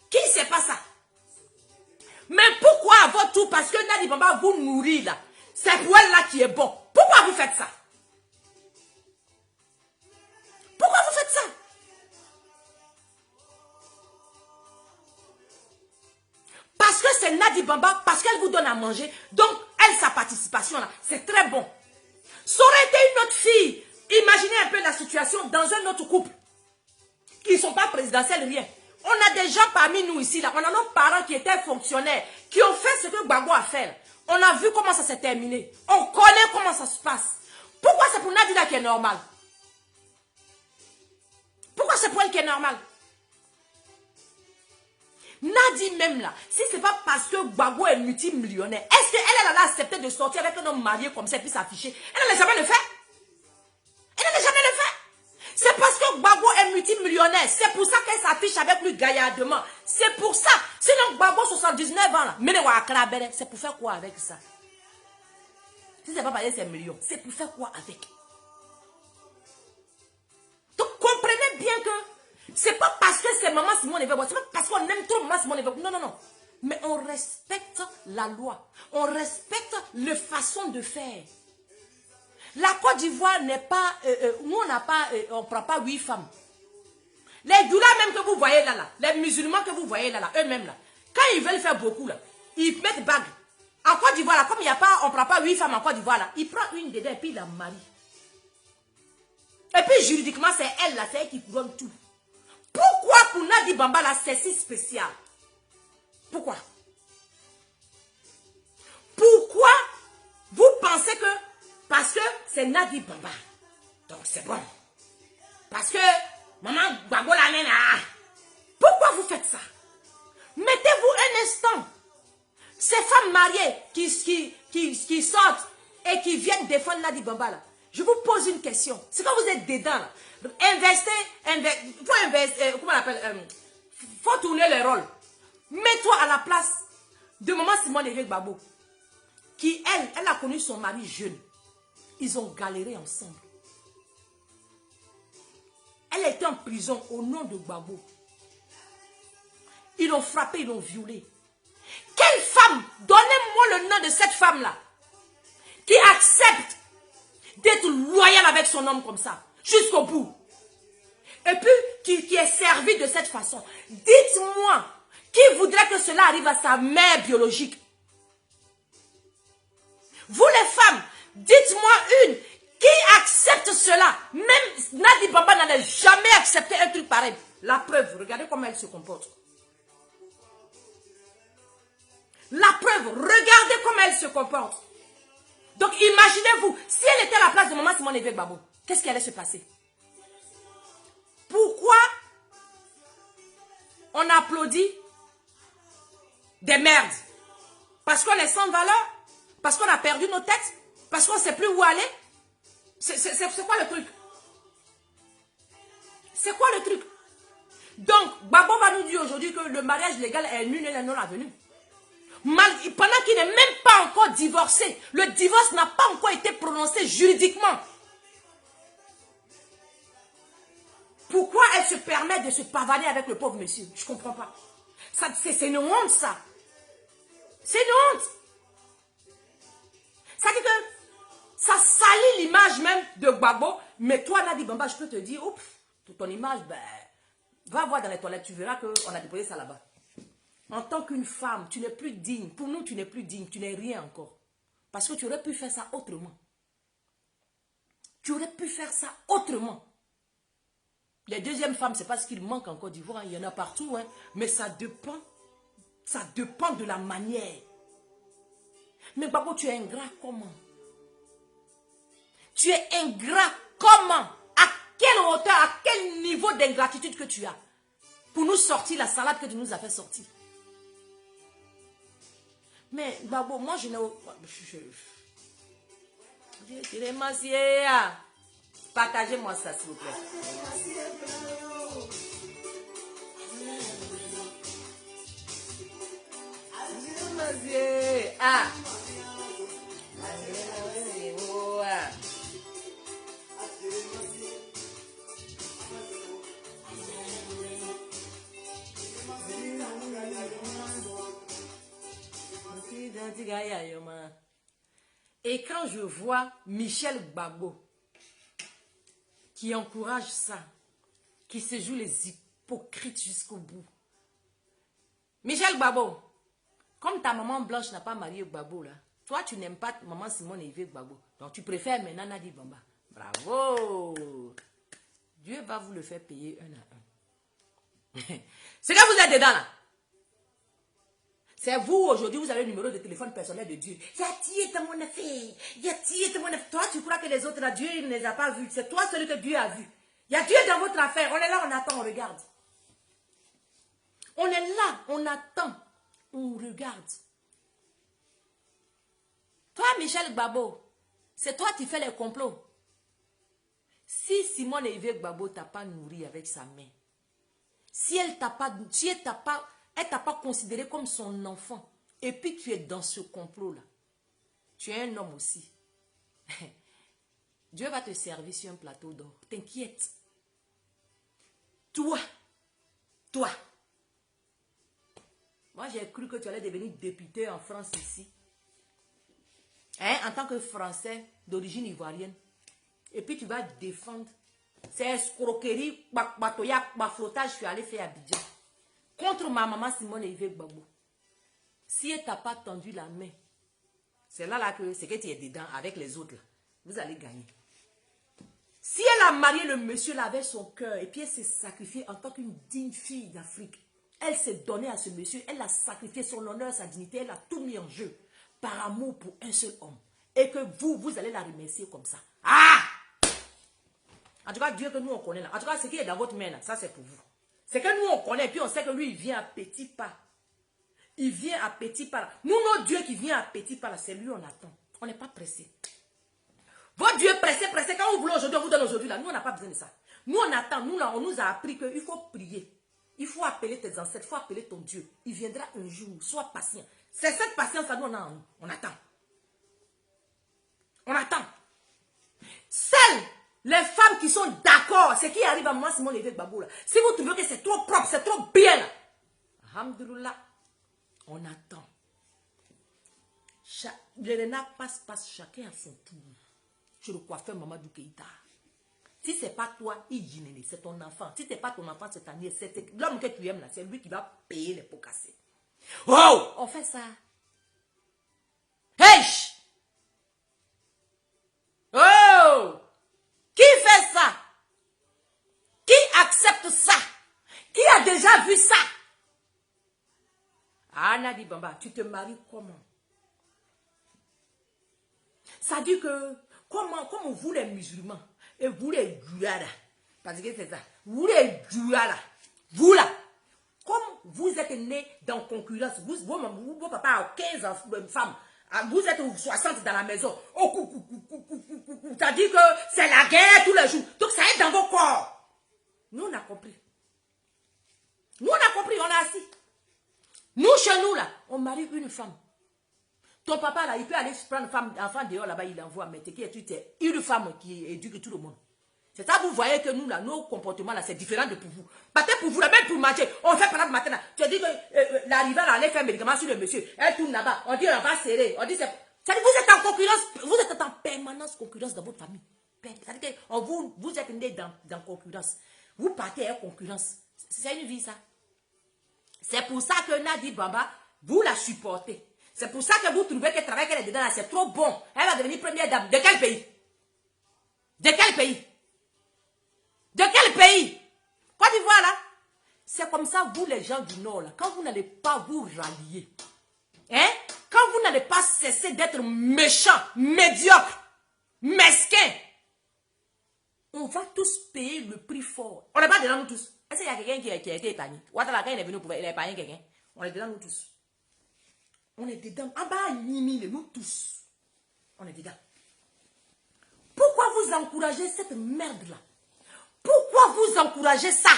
Qui ne sait pas ça? Mais pourquoi à votre tour? Parce que Nadi Bamba vous nourrit là. C'est pour elle là qui est bon. Pourquoi vous faites ça? Pourquoi vous faites ça? Parce que c'est Nadi Bamba, parce qu'elle vous donne à manger. Donc, elle, sa participation là, c'est très bon. Ça aurait été une autre fille. Imaginez un peu la situation dans un autre couple. Qui ne sont pas présidentiels, rien. On a des gens parmi nous ici, là. On a nos parents qui étaient fonctionnaires, qui ont fait ce que Gbagbo a fait. On a vu comment ça s'est terminé. On connaît comment ça se passe. Pourquoi c'est pour Nadi là qui est normal? Pourquoi c'est pour elle qui est normal? Nadi même là, si ce n'est pas parce que Gbagbo est multimillionnaire, est-ce qu'elle a accepté de sortir avec un homme marié comme ça et puis s'afficher? Elle n'allait jamais le faire. Elle n'allait jamais le faire. C'est parce que Gbagbo est multimillionnaire. C'est pour ça qu'elle s'affiche avec lui gaillardement. C'est pour ça. Sinon Gbagbo 79 ans là, c'est pour faire quoi avec ça? Si ce n'est pas parce que c'est millions, c'est pour faire quoi avec? Donc comprenez bien que c'est pas parce que c'est maman Simone Veil, c'est pas parce qu'on aime trop maman Simone Veil. Non, non, non. Mais on respecte la loi. On respecte la façon de faire. La Côte d'Ivoire n'est pas... nous, on ne prend pas 8 femmes. Les doulas même que vous voyez là, les musulmans que vous voyez là, eux-mêmes là, quand ils veulent faire beaucoup là, ils mettent bague. En Côte d'Ivoire là, comme il n'y a pas, on ne prend pas 8 femmes en Côte d'Ivoire là, ils prennent une dedans et puis ils la marient. Et puis juridiquement, c'est elle là, c'est elle qui couronne tout. Pourquoi pour Nadi Bamba là, c'est si spécial? Pourquoi? Pourquoi vous pensez que parce que c'est Nadi Bamba, donc c'est bon? Parce que maman Gbagbo la nena. Pourquoi vous faites ça? Mettez-vous un instant. Ces femmes mariées qui sortent et qui viennent défendre Nadi Bamba là. Je vous pose une question. C'est quand vous êtes dedans là. Faut investir, comment on appelle, faut tourner les rôles. Mets-toi à la place de maman Simone Veil Gbagbo, qui elle a connu son mari jeune. Ils ont galéré ensemble. Elle était en prison au nom de Gbagbo. Ils l'ont frappé, ils l'ont violé. Quelle femme, donnez-moi le nom de cette femme-là, qui accepte d'être loyale avec son homme comme ça, jusqu'au bout. Et puis, qui est servie de cette façon. Dites-moi, qui voudrait que cela arrive à sa mère biologique? Vous les femmes, dites-moi une qui accepte cela. Même Nadi Bamba n'allait jamais accepter un truc pareil. La preuve, regardez comment elle se comporte. La preuve, regardez comment elle se comporte. Donc imaginez-vous, si elle était à la place de maman Simone Veil Gbagbo, qu'est-ce qui allait se passer? Pourquoi on applaudit des merdes? Parce qu'on est sans valeur? Parce qu'on a perdu nos têtes? Parce qu'on ne sait plus où aller? C'est quoi le truc? C'est quoi le truc? Donc, Gbagbo va nous dire aujourd'hui que le mariage légal est nul et non avenu. Pendant qu'il n'est même pas encore divorcé, le divorce n'a pas encore été prononcé juridiquement. Pourquoi elle se permet de se pavaner avec le pauvre monsieur? Je ne comprends pas. C'est une honte, ça. C'est une honte. Ça dit que ça salit l'image même de Gbagbo. Mais toi, Nadi Bamba, je peux te dire, oups, ton image, ben, va voir dans les toilettes, tu verras qu'on a déposé ça là-bas. En tant qu'une femme, tu n'es plus digne. Pour nous, tu n'es plus digne. Tu n'es rien encore. Parce que tu aurais pu faire ça autrement. Tu aurais pu faire ça autrement. Les deuxièmes femmes, ce n'est pas ce qu'il manque en Côte d'Ivoire. Il y en a partout. Hein. Mais ça dépend. Ça dépend de la manière. Mais Gbagbo, tu es ingrat comment? Tu es ingrat comment? À quelle hauteur, à quel niveau d'ingratitude que tu as? Pour nous sortir la salade que tu nous as fait sortir. Mais Gbagbo, moi je n'ai... Je remercie. Partagez-moi ça s'il vous plaît. Ah. Et quand je vois Michel Gbagbo qui encourage ça, qui se joue les hypocrites jusqu'au bout. Michel Gbagbo, comme ta maman Blanche n'a pas marié Gbagbo là, toi tu n'aimes pas maman Simone et Yves Gbagbo, donc tu préfères maintenant Nadi Bamba. Bravo! Dieu va vous le faire payer un à un. C'est que vous êtes dedans là. C'est vous aujourd'hui, vous avez le numéro de téléphone personnel de Dieu. Toi, tu crois que les autres là, Dieu ne les a pas vus. C'est toi celui que Dieu a vu. Il y a Dieu dans votre affaire. On est là, on attend, on regarde. On est là, on attend, on regarde. Toi, Michel Gbagbo, c'est toi qui fais les complots. Si Simone et Yves Gbagbo t'a pas nourri avec sa main, si elle t'a pas, elle t'a pas considéré comme son enfant, et puis tu es dans ce complot-là, tu es un homme aussi. Dieu va te servir sur un plateau d'or. T'inquiète. Toi. Moi, j'ai cru que tu allais devenir député en France ici. Hein, en tant que Français d'origine ivoirienne. Et puis tu vas défendre ces escroqueries, flottage, je suis allé faire à Abidjan. Contre ma maman Simone et Yves Gbagbo. Si elle t'a pas tendu la main, c'est là que c'est que tu es dedans avec les autres. Là. Vous allez gagner. Si elle a marié le monsieur là avec son cœur et puis elle s'est sacrifiée en tant qu'une digne fille d'Afrique, elle s'est donnée à ce monsieur, elle a sacrifié son honneur, sa dignité, elle a tout mis en jeu par amour pour un seul homme. Et que vous allez la remercier comme ça. Ah! En tout cas, Dieu que nous on connaît là. En tout cas, ce qui est dans votre main là, ça c'est pour vous. C'est que nous on connaît et puis on sait que lui il vient à petits pas. Il vient à petits pas là. Nous, notre Dieu qui vient à petits pas là, c'est lui on attend. On n'est pas pressé. Votre Dieu est pressé. Quand vous voulez aujourd'hui, on vous donne aujourd'hui là. Nous on n'a pas besoin de ça. Nous on attend. Nous là, on nous a appris qu'il faut prier. Il faut appeler tes ancêtres, il faut appeler ton Dieu. Il viendra un jour, sois patient. C'est cette patience là nous on a en nous. On attend. On attend. Seules les femmes qui sont d'accord, c'est qui arrive à moi, Simone et Yves Gbagbo là. Si vous trouvez que c'est trop propre, c'est trop bien là. Alhamdoulilah, on attend. L'Elena passe, chacun à son tour. Je le coiffeur Mamadou Keïta. Si ce n'est pas toi, c'est ton enfant. Si ce n'est pas ton enfant cette année, c'est l'homme que tu aimes là, c'est lui qui va payer les pots cassés. Oh! On fait ça. Hey! Oh! Qui fait ça? Qui accepte ça? Qui a déjà vu ça? Ah, Nadi Bamba, tu te maries comment? Ça dit que, comment vous les musulmans, et vous les Djouala, parce que c'est ça, vous les Djouala, vous là, comme vous êtes nés dans concurrence, vos papas ont 15 femmes, vous êtes 60 dans la maison, ça dit que c'est la guerre tous les jours, donc ça est dans vos corps. Nous on a compris. Nous on a compris, on a assis. Nous chez nous là, on marie une femme. Ton papa là, il peut aller prendre une femme, enfant dehors là-bas, il envoie, mais qui est une femme qui éduque tout le monde. C'est ça, vous voyez que nous là, nos comportements là, c'est différent de pour vous. Peut-être pour vous, là, même pour manger, on fait par exemple matin là, tu as dit que la rivale allait faire un médicament sur le monsieur, elle tourne là-bas, on dit on va serrer, on dit c'est... C'est-à-dire vous êtes en concurrence, vous êtes en permanence concurrence dans votre famille. C'est-à-dire que vous êtes nés dans concurrence. Vous partez en concurrence. C'est une vie ça. C'est pour ça que Nadi Bamba, vous la supportez. C'est pour ça que vous trouvez que le travail qu'elle est dedans là, c'est trop bon. Elle va devenir première dame. De quel pays? De quel pays? De quel pays? Côte d'Ivoire là? C'est comme ça, vous les gens du Nord là, quand vous n'allez pas vous rallier, hein? Quand vous n'allez pas cesser d'être méchant, médiocre, mesquin, on va tous payer le prix fort. On n'est pas dedans nous tous. Est-ce qu'il y a quelqu'un qui a été épargné? Ouattara, quand il est venu pour épargner quelqu'un, on est dedans nous tous. On est dedans. En bas, nous tous. On est dedans. Pourquoi vous encouragez cette merde-là? Pourquoi vous encouragez ça?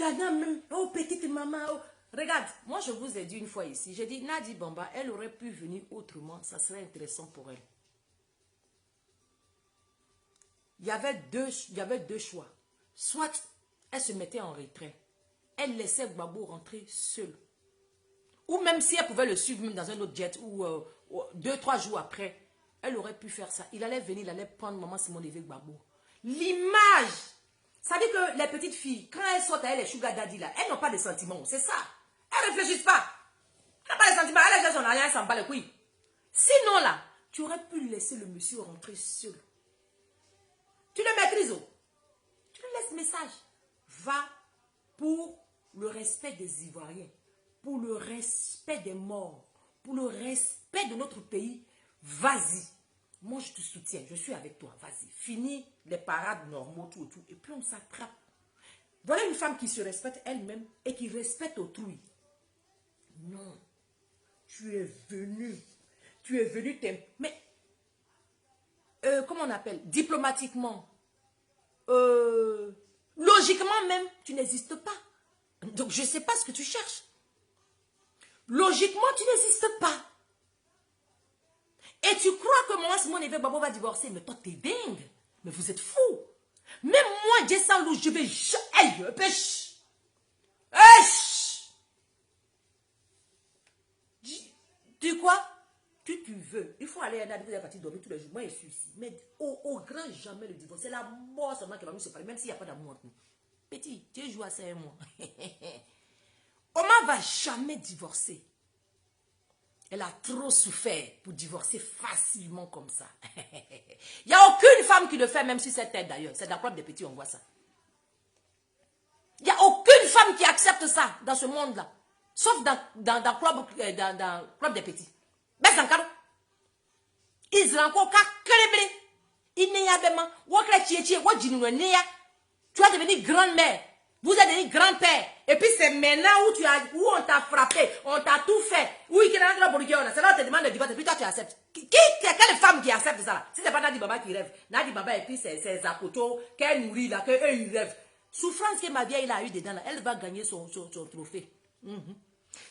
Tu as même, oh petite maman, oh. Regarde, moi je vous ai dit une fois ici, j'ai dit Nadi Bamba, elle aurait pu venir autrement, ça serait intéressant pour elle. Il y avait deux choix. Soit elle se mettait en retrait, elle laissait Gbagbo rentrer seule. Ou même si elle pouvait le suivre même dans un autre jet, ou 2-3 jours après, elle aurait pu faire ça. Il allait venir, il allait prendre maman Simone Eve Gbagbo. L'image, ça dit que les petites filles, quand elles sortent à elles, les sugar daddy là, elles n'ont pas de sentiments, c'est ça. Elles ne réfléchissent pas. Elles n'ont pas de sentiments, elles laissent son argent, elles s'en bat les couilles. Sinon là, tu aurais pu laisser le monsieur rentrer seul. Tu le maîtrises. Tu lui laisses message. Va pour le respect des Ivoiriens, pour le respect des morts, pour le respect de notre pays. Vas-y. Moi, je te soutiens. Je suis avec toi. Vas-y. Finis les parades normaux, tout. Et puis, on s'attrape. Voilà une femme qui se respecte elle-même et qui respecte autrui. Non. Tu es venu. Mais, comment on appelle? Diplomatiquement. Logiquement même, tu n'existes pas. Donc, je ne sais pas ce que tu cherches. Logiquement, tu n'existes pas. Et tu crois que moi, Simone Eve Gbagbo va divorcer? Mais toi, t'es dingue. Mais vous êtes fou. Même moi, Jessa Lou, je vais... Hey, pêche. Tu quoi? Tu veux. Il faut aller à la partie dormir tous les jours. Moi, je suis ici. Mais au grand jamais le divorce. C'est la mort seulement qui va nous séparer. Même s'il n'y a pas d'amour entre nous. Petit, tu joues à ça et moi. Oma va jamais divorcer. Elle a trop souffert pour divorcer facilement comme ça. Il n'y a aucune femme qui le fait, même si c'est elle d'ailleurs. C'est dans le club des petits, on voit ça. Il n'y a aucune femme qui accepte ça dans ce monde-là. Sauf dans le club des petits. Mais dans le cas, ils rencontrent qu'à il n'y a pas de tu vas devenir grand-mère. Vous êtes devenu grand-père. Et puis c'est maintenant où on t'a frappé, on t'a tout fait. Oui, qui est dans le c'est là où on te demande de divorcer. Et puis toi tu acceptes. Quelle femme qui accepte ça là? Si c'est pas Nadi Bamba qui rêve. Nadi Bamba et puis c'est Zakoto qu'elle nourrit là, qu'eux ils rêvent. Souffrance que ma vieille a eu dedans là, elle va gagner son trophée.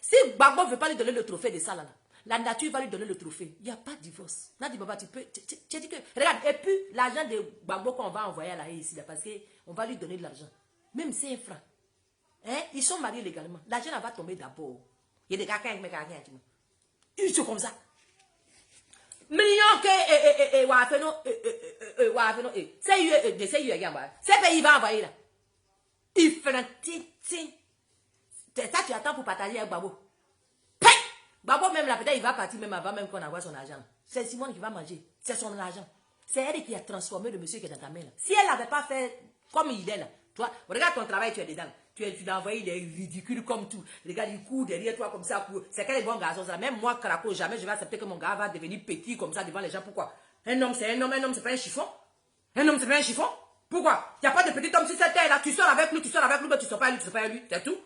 Si Gbagbo ne veut pas lui donner le trophée de ça là, la nature va lui donner le trophée. Il n'y a pas de divorce. Nadi Bamba, tu dis que... Regarde, et puis l'argent de Gbagbo qu'on va envoyer à la haie ici là, parce qu'on va lui donner de l'argent. Même 5 francs. Hein? Ils sont mariés légalement. L'argent va tomber d'abord. Il y a des gars ils sont comme ça. Millions que c'est pays va envoyer là. Il fait un titi. C'est ça tu attends pour partager avec Babo. Babo même là peut-être il va partir même avant même qu'on envoie son argent. C'est Simone qui va manger. C'est son argent. C'est elle qui a transformé le monsieur qui est dans ta main là. Si elle n'avait pas fait comme il est là. Toi, regarde ton travail, tu es dedans. Tu l'as envoyé, il est ridicule comme tout. Regarde, il court derrière toi comme ça. C'est quel bon garçon ça. Même moi, Caraco, jamais je vais accepter que mon gars va devenir petit comme ça devant les gens. Pourquoi? Un homme, c'est un homme, c'est pas un chiffon. Un homme, c'est pas un chiffon. Pourquoi? Il n'y a pas de petit homme sur cette terre là. Tu sors avec lui, mais tu sors pas avec lui, c'est tout.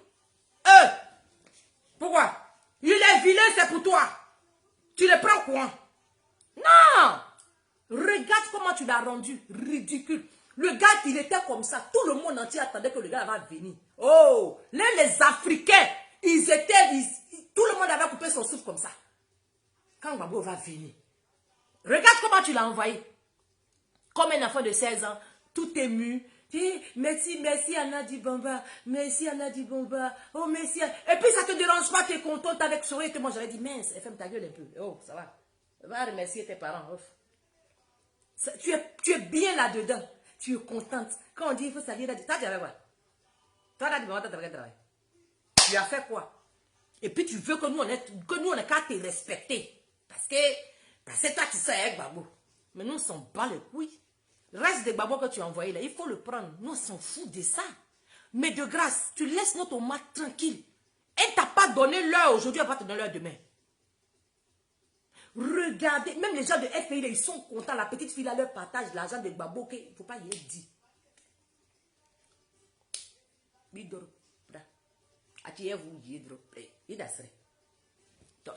Pourquoi? Il est vilain, c'est pour toi. Tu le prends quoi? Non! Regarde comment tu l'as rendu ridicule. Le gars, il était comme ça. Tout le monde entier attendait que le gars va venir. Oh, les Africains, tout le monde avait coupé son souffle comme ça. Quand Gbagbo va venir, regarde comment tu l'as envoyé. Comme un enfant de 16 ans, tout ému. Merci Nadi Bamba, merci Nadi Bamba, oh merci. Et puis ça te dérange pas, tu es contente avec sourire. Et moi j'avais dit, mince, ferme ta gueule un peu. Oh, ça va. Va remercier tes parents. Tu es bien là-dedans. Tu es contente. Quand on dit il faut salir, toi tu avais quoi? Toi Nadi Bamba, tu avais travail. Tu as fait quoi? Et puis tu veux que nous on ait qu'à te respecter. Parce que toi qui sais avec Gbagbo. Mais nous on s'en bat les couilles. Le reste des Gbagbo que tu as envoyé là, il faut le prendre. Nous, on s'en fout de ça. Mais de grâce, tu laisses notre mat tranquille. Elle ne t'a pas donné l'heure aujourd'hui, elle va te donner l'heure demain. Regardez, même les gens de FPI, ils sont contents. La petite fille là, leur partage l'argent de Gbagbo, il ne faut pas y dire.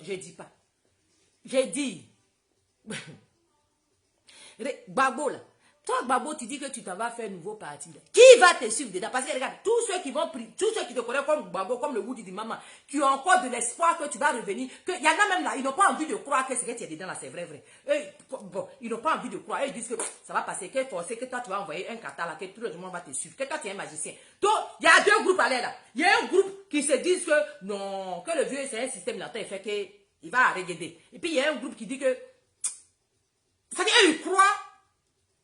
Je ne dis pas. J'ai dit. Gbagbo là. Toi, Babo, tu dis que tu t'en vas faire un nouveau parti. Là. Qui va te suivre dedans? Parce que regarde, tous ceux qui te connaissent comme Babo, comme le Woody dit maman, qui ont encore de l'espoir que tu vas revenir, il y en a même là, ils n'ont pas envie de croire que ce que tu es dedans là, c'est vrai, vrai. Bon, ils n'ont pas envie de croire. Ils disent que ça va passer, que forcément que toi tu vas envoyer un kata là, que tout le monde va te suivre, que toi tu es un magicien. Donc, il y a deux groupes à l'air là. Il y a un groupe qui se disent que non, que le vieux c'est un système là, il fait qu'il va regarder. Et puis il y a un groupe qui dit que, ça dit, ils croient.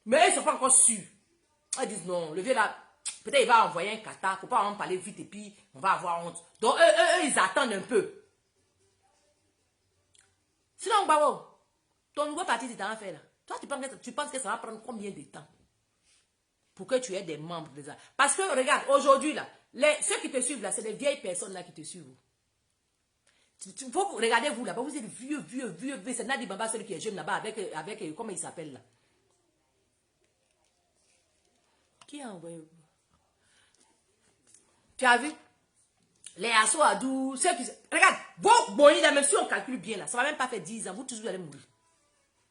Mais ils ne sont pas encore sûrs. Ils disent non, le vieux là, peut-être il va envoyer un kata, il ne faut pas en parler vite et puis on va avoir honte. Donc eux, ils attendent un peu. Sinon, Babo, ton nouveau parti, tu t'en fais là. Toi, tu penses que ça va prendre combien de temps pour que tu aies des membres déjà? Parce que regarde, aujourd'hui là, ceux qui te suivent là, c'est des vieilles personnes là qui te suivent. Regardez vous là-bas, vous êtes vieux. C'est Nadi Bamba, celui qui est jeune là-bas, avec comment il s'appelle là? Qui a envoyé? Tu as vu? Les assos adou, ceux qui... Regarde, vos boni là, même si on calcule bien là, ça va même pas faire 10 ans, vous tous vous allez mourir.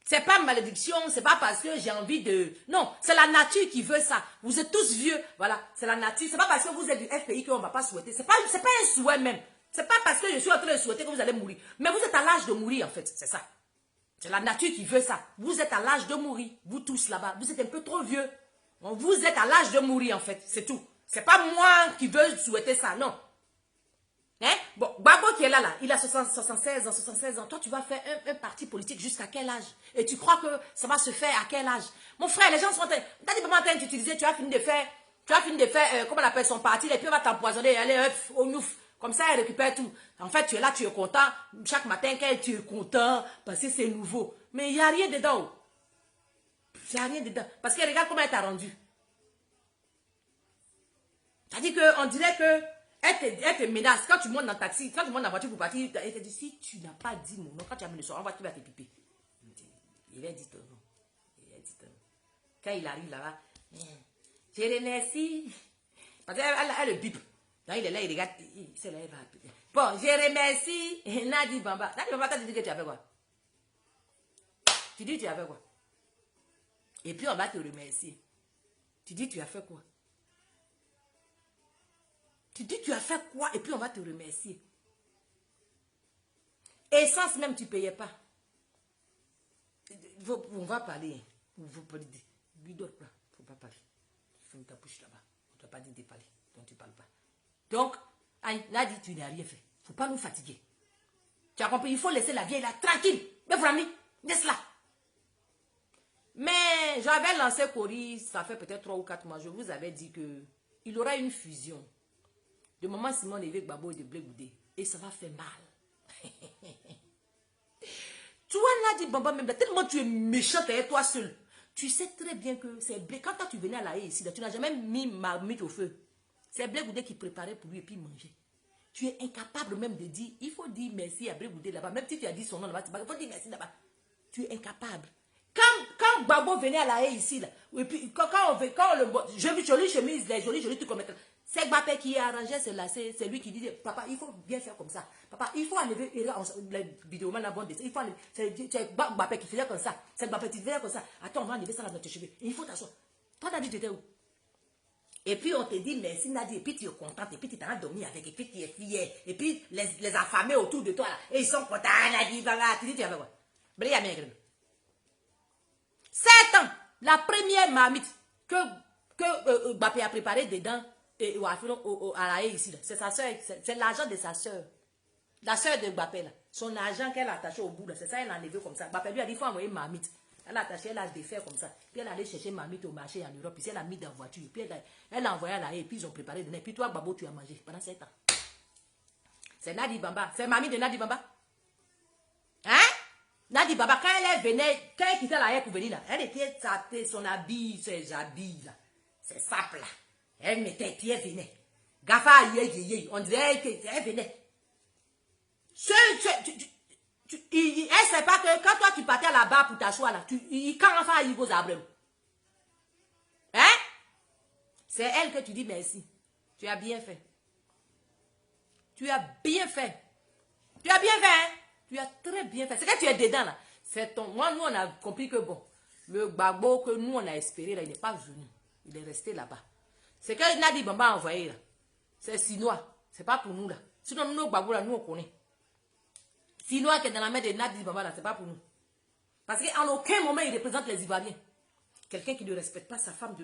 C'est pas malédiction, c'est pas parce que j'ai envie de... Non, c'est la nature qui veut ça. Vous êtes tous vieux, voilà, c'est la nature. C'est pas parce que vous êtes du FPI qu'on va pas souhaiter. C'est pas un souhait même. C'est pas parce que je suis en train de souhaiter que vous allez mourir. Mais vous êtes à l'âge de mourir en fait, c'est ça. C'est la nature qui veut ça. Vous êtes à l'âge de mourir, vous tous là-bas. Vous êtes un peu trop vieux. Vous êtes à l'âge de mourir en fait, c'est tout. C'est pas moi qui veux souhaiter ça, non. Hein? Bon, Babo qui est là, il a 76 ans. Toi, tu vas faire un parti politique jusqu'à quel âge? Et tu crois que ça va se faire à quel âge? Mon frère, les gens sont en train... T'as dit pas en train d'utiliser, tu as fini de faire, comment on appelle son parti, et puis on va t'empoisonner, et aller au nouf. Comme ça, elle récupère tout. En fait, tu es là, tu es content. Chaque matin, tu es content, parce que c'est nouveau. Mais il n'y a rien dedans. Il n'y a rien dedans. Parce que regarde comment elle t'a rendu. C'est-à-dire qu'on dirait que elle te menace. Quand tu montes dans le taxi, quand tu montes dans la voiture pour partir, elle te dit, si tu n'as pas dit mon nom, quand tu as mis le soir, en voiture, tu vas te piper. Il va dire ton nom. Quand il arrive là-bas, je remercie. Parce qu'elle le bip. Quand il est là, il regarde, c'est là, il va appeler. Bon, je remercie Nadi Bamba. Nadi Bamba, tu dis que tu as fait quoi? Tu dis tu as fait quoi? Et puis on va te remercier. Tu dis tu as fait quoi? Tu dis tu as fait quoi? Et puis on va te remercier. Essence même tu ne payais pas. On va parler. On va parler. Lui d'autre là. Il ne faut pas parler. Ferme ta bouche là-bas. On ne t'a pas dit de parler. Donc tu ne parles pas. Donc, Nadi, tu n'as rien fait. Il ne faut pas nous fatiguer. Tu as compris? Il faut laisser la vieille là tranquille. Mais vraiment, laisse-la. Mais j'avais lancé Kori, ça fait peut-être 3 ou 4 mois. Je vous avais dit qu'il aura une fusion de Maman Simone avec Babo et de Blé Goudé. Et ça va faire mal. Tu vois, Nadi Bamba, même tellement tu es méchante et toi seul. Tu sais très bien que c'est Blé. Quand toi, tu venais à la haie ici, là, tu n'as jamais mis marmite au feu. C'est Blé Goudé qui préparait pour lui et puis mangeait. Tu es incapable même de dire, il faut dire merci à Blé Goudé là-bas. Même si tu as dit son nom là-bas, il faut dire merci là-bas. Tu es incapable. Quand Babo venait à la haie ici, là, et puis quand on le jolie chemise, les jolies trucs comme ça, c'est Mbappé qui a arrangé cela, c'est lui qui dit, papa, il faut bien faire comme ça. Papa, il faut enlever les vidéos, il faut enlever, c'est Mbappé qui faisait comme ça. C'est Mbappé qui faisait comme ça. Attends, on va enlever ça dans tes cheveux. Et il faut t'asseoir. Toi, Nadi, tu étais où? Et puis on te dit merci Nadi, et puis tu es contente, et puis tu t'en as dormi avec, et puis tu es fière, et puis les affamés autour de toi, là, et ils sont contents, Nadi, voilà, tu dis, tu as fait quoi? Bria maigre. 7 ans, la première marmite que Mbappé a préparée dedans à la haie ici, c'est sa soeur, c'est l'argent de sa soeur. La soeur de Mbappé, là, son argent qu'elle a attaché au bout, c'est ça, elle a enlevé comme ça. Mbappé lui a dit, il faut envoyer marmite. Elle a attaché, elle a défait comme ça. Puis elle allait chercher marmite au marché en Europe, puis elle a mis dans la voiture. Puis elle a envoyé à la haie, puis ils ont préparé dedans. Puis toi, Babo, tu as mangé pendant 7 ans. C'est Nadi Bamba, c'est mamie de Nadi Bamba. Hein? Nadi Baba, quand elle venait, quand elle quittait la haie pour venir là, elle était sapée, son habit, ses habits là, ses sapes là. Elle mettait, puis elle venait. Gafa, on dirait qu'elle venait. Elle ne sait pas que quand toi tu partais là-bas pour t'asseoir là, quand enfin il vous abrèmes. Hein? C'est elle que tu dis merci. Tu as bien fait. Tu as bien fait. Tu as bien fait, hein? Tu as très bien fait. C'est que tu es dedans là. C'est ton. Moi, nous, on a compris que bon. Le Gbagbo que nous, on a espéré, là, il n'est pas venu. Il est resté là-bas. C'est que Nadi Bamba a envoyé, là. C'est Sinois. C'est pas pour nous, là. Sinon, nous, Gbagbo, là, nous, on connaît. Sinois qui est dans la main de Nadi Bamba, là, c'est pas pour nous. Parce qu'en aucun moment, il représente les Ivoiriens. Quelqu'un qui ne respecte pas sa femme,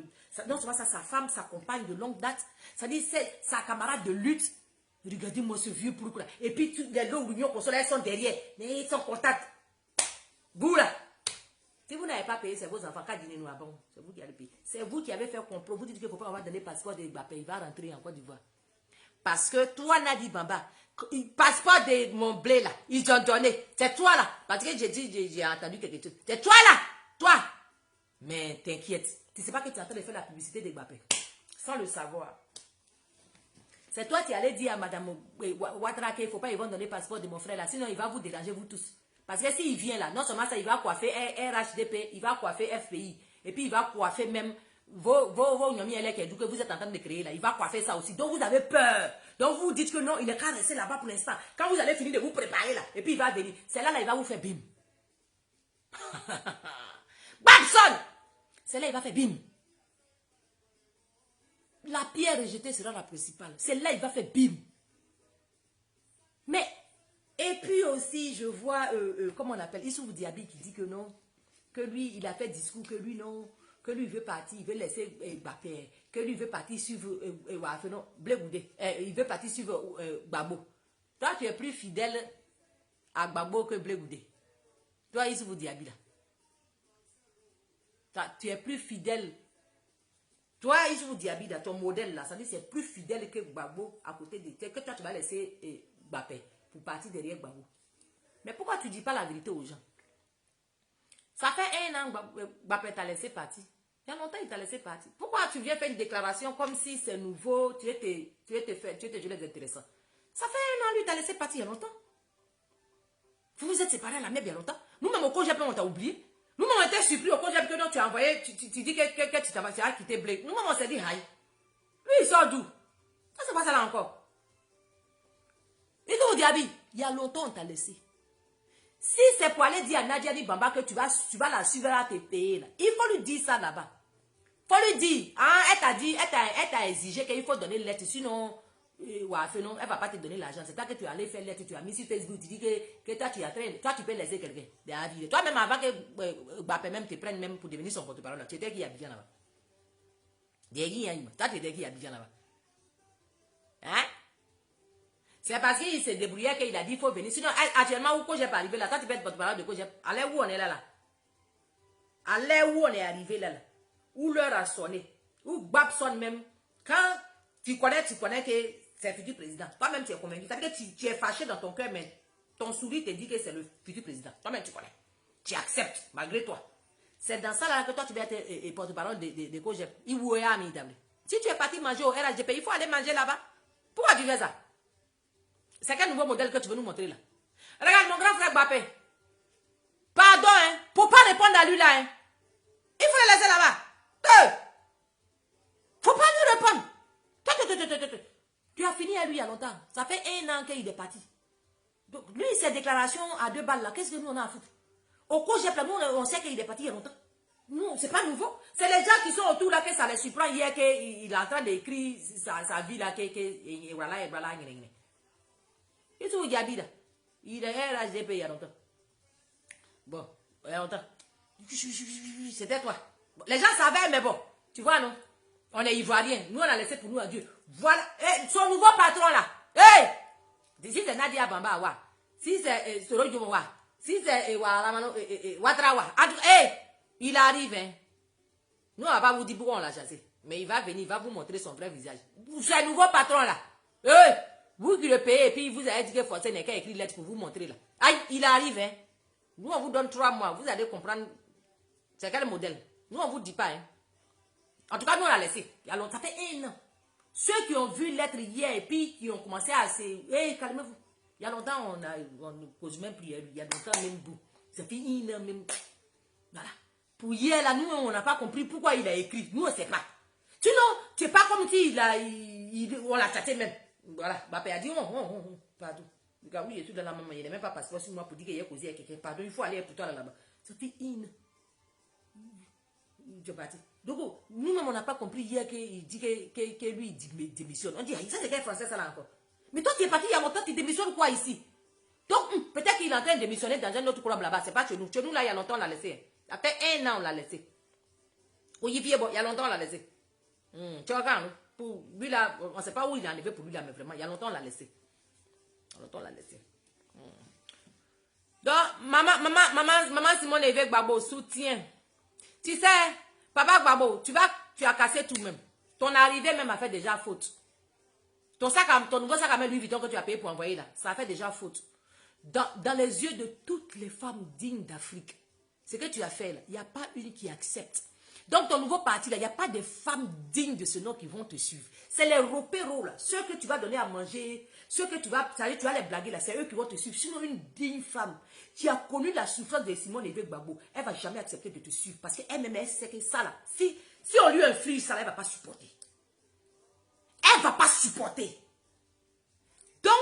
non seulement ça, sa femme, sa compagne de longue date, ça dit c'est sa camarade de lutte. Regardez-moi ce vieux pourquoi. Et puis, les lots l'union consulaire sont derrière. Mais ils sont contacts. Vous là. Si vous n'avez pas payé, c'est vos enfants. Quand dîner nous bon, c'est vous qui allez payer. C'est vous qui avez fait complot. Vous dites qu'il ne faut pas avoir donné le passeport de Mbappé. Il va rentrer en Côte d'Ivoire. Parce que toi, Nadi Bamba, le passeport de mon blé là, ils ont donné. C'est toi là. Parce que j'ai entendu quelque chose. C'est toi là. Toi. Mais t'inquiète. Tu ne sais pas que tu es en train de faire la publicité de Mbappé. Sans le savoir. C'est toi qui allais dire à Madame Ouattara qu'il ne faut pas, ils vont donner le passeport de mon frère là. Sinon, il va vous déranger vous tous. Parce que s'il vient là, non seulement ça, il va coiffer RHDP, il va coiffer FPI. Et puis, il va coiffer même vos nomis que vous êtes en train de créer là. Il va coiffer ça aussi. Donc, vous avez peur. Donc, vous dites que non, il est qu'à rester là-bas pour l'instant. Quand vous allez finir de vous préparer là, et puis il va venir. C'est là, il va vous faire bim. Babson! C'est là, il va faire bim. La pierre rejetée sera la principale. C'est là, il va faire bim. Mais, et puis aussi, je vois, comment on appelle, Issoufou Diaby qui dit que non, que lui, il a fait discours, que lui, non, que lui, il veut partir, il veut laisser Mbappé, que lui, il veut partir suivre, non, Blé Goudé, il veut partir suivre Gbagbo. Toi, tu es plus fidèle à Gbagbo que Blé Goudé. Toi, Issoufou Diaby, là. Tu es plus fidèle. Toi, Issoufou Diaby, dans ton modèle là, ça dit c'est plus fidèle que Gbagbo à côté de toi, que toi tu vas laisser Mbappé pour partir derrière Gbagbo. Mais pourquoi tu ne dis pas la vérité aux gens? Ça fait 1 an que Mbappé t'a laissé partir. Il y a longtemps il t'a laissé partir. Pourquoi tu viens faire une déclaration comme si c'est nouveau, tu étais jeune intéressant? Ça fait 1 an lui t'a laissé partir il y a longtemps. Vous vous êtes séparés à la mer il y a longtemps. Nous-mêmes au Cogep, on t'a oublié. Nous-mêmes, on était surpris au Cogep que non, tu as envoyé, tu dis que tu as quitté Blé. Nous-mêmes, on s'est dit, aïe. Lui, il sort d'où? Ça se passe là encore. Et nous, Diaby, il y a longtemps, on t'a laissé. Si c'est pour aller dire à Nadia Bamba que tu vas la suivre à tes pays, là, il faut lui dire ça là-bas. Il faut lui dire, hein, elle t'a exigé qu'il faut donner une lettre, sinon, elle ne va pas te donner l'argent. C'est toi que tu allais faire lettre, tu as mis sur Facebook, tu dis que toi, tu peux laisser quelqu'un. Toi-même, avant que Mbappé même te prenne même pour devenir son porte-parole, tu étais qui habite là-bas. Toi, tu étais qui habite là-bas. Hein? C'est parce qu'il s'est débrouillé qu'il a dit qu'il faut venir. Sinon, actuellement, où Cogep est arrivé là, toi, tu peux être porte-parole de Cogep. Allez où on est là. Allez où on est arrivé là. Où l'heure a sonné. Où Babson même. Quand tu connais que c'est le futur président. Toi-même, tu es convaincu. Ça veut dire que tu es fâché dans ton cœur, mais ton sourire te dit que c'est le futur président. Toi-même, tu connais. Tu acceptes, malgré toi. C'est dans ça là que toi, tu vas être porte-parole de Cogep. Si tu es parti manger au RHDP, il faut aller manger là-bas. Pourquoi tu fais ça? C'est quel nouveau modèle que tu veux nous montrer là? Regarde mon grand frère Mbappé. Pardon, hein. Pour pas répondre à lui là, hein. Il faut le laisser là-bas. Faut pas lui répondre. Tu as fini à lui il y a longtemps. Ça fait 1 an qu'il est parti. Donc, lui, ses déclarations à 2 balles là, qu'est-ce que nous on a à foutre? Au Cogep là, nous on sait qu'il est parti il y a longtemps. Non, c'est pas nouveau. C'est les gens qui sont autour là que ça les surprend hier qu'il est en train d'écrire sa vie là, voilà. Et tout le Diaby là. Il est RHDP il y a longtemps. Bon, il y a longtemps. C'était toi. Bon, les gens savaient, mais bon, tu vois, non? On est Ivoiriens. Nous, on a laissé pour nous à Dieu. Voilà. Et son nouveau patron là. Hey! Si c'est Nadia Bamba, wa. Si c'est Soro Djomowa. Si c'est Ouattara. Hey! Il arrive, hein. Nous, on ne va pas vous dire pourquoi on l'a chassé. Mais il va venir, il va vous montrer son vrai visage. C'est le nouveau patron là. Hey! Vous qui le payez, et puis vous avez dit que Forcé n'est qu'à écrire lettre pour vous montrer là. Aïe, il arrive, hein. Nous, on vous donne 3 mois. Vous allez comprendre. C'est quel modèle? Nous, on ne vous dit pas, hein. En tout cas, nous, on l'a laissé. Alors, ça fait 1 an. Ceux qui ont vu lettre hier et puis qui ont commencé à se... Hey, calmez-vous. Il y a longtemps, on ne cause même plus. Il y a longtemps, même vous. Ça fait 1 an, même. Voilà. Pour hier, là, nous, on n'a pas compris pourquoi il a écrit. Nous, on ne sait pas. Sinon, tu n'es pas comme si on l'a chaté même. Voilà. Mbappé a dit, pardon. Regarde, oui, je suis dans la maman. Il n'est même pas passeport sur moi pour dire qu'il y a causé avec quelqu'un. Pardon, il faut aller pour toi là-bas. Ça fait 1 an. tu es parti. Donc, nous-mêmes, on n'a pas compris hier qu'il dit que lui, il démissionne. On dit, ça c'est quel français ça là encore? Mais toi, tu es parti il y a longtemps, tu démissionnes quoi ici? Donc, peut-être qu'il est en train de démissionner dans un autre club là-bas. C'est pas chez nous. Chez nous, là, il y a longtemps, on l'a laissé. Après 1 an, on l'a laissé. Olivier, bon, il y a longtemps, on l'a laissé. Tu regardes, pour lui là, on ne sait pas où il est arrivé pour lui là, mais vraiment, il y a longtemps, on l'a laissé. Il y a longtemps, on l'a laissé. Donc, maman Simone Évêque Gbagbo soutient. Tu sais, papa Gbagbo, tu as cassé tout même. Ton arrivée même a fait déjà faute. Ton nouveau sac à main Louis Vuitton que tu as payé pour envoyer là, ça a fait déjà faute. Dans les yeux de toutes les femmes dignes d'Afrique, ce que tu as fait là, il n'y a pas une qui accepte. Donc ton nouveau parti là, il n'y a pas de femmes dignes de ce nom qui vont te suivre. C'est les repéros là, ceux que tu vas donner à manger, ceux que tu vas les blaguer là, c'est eux qui vont te suivre. Sinon une digne femme qui a connu la souffrance de Simone Évêque Gbagbo, elle ne va jamais accepter de te suivre parce qu'elle-même elle sait que ça là, si on lui inflige ça là, elle ne va pas supporter. Elle ne va pas supporter. Donc,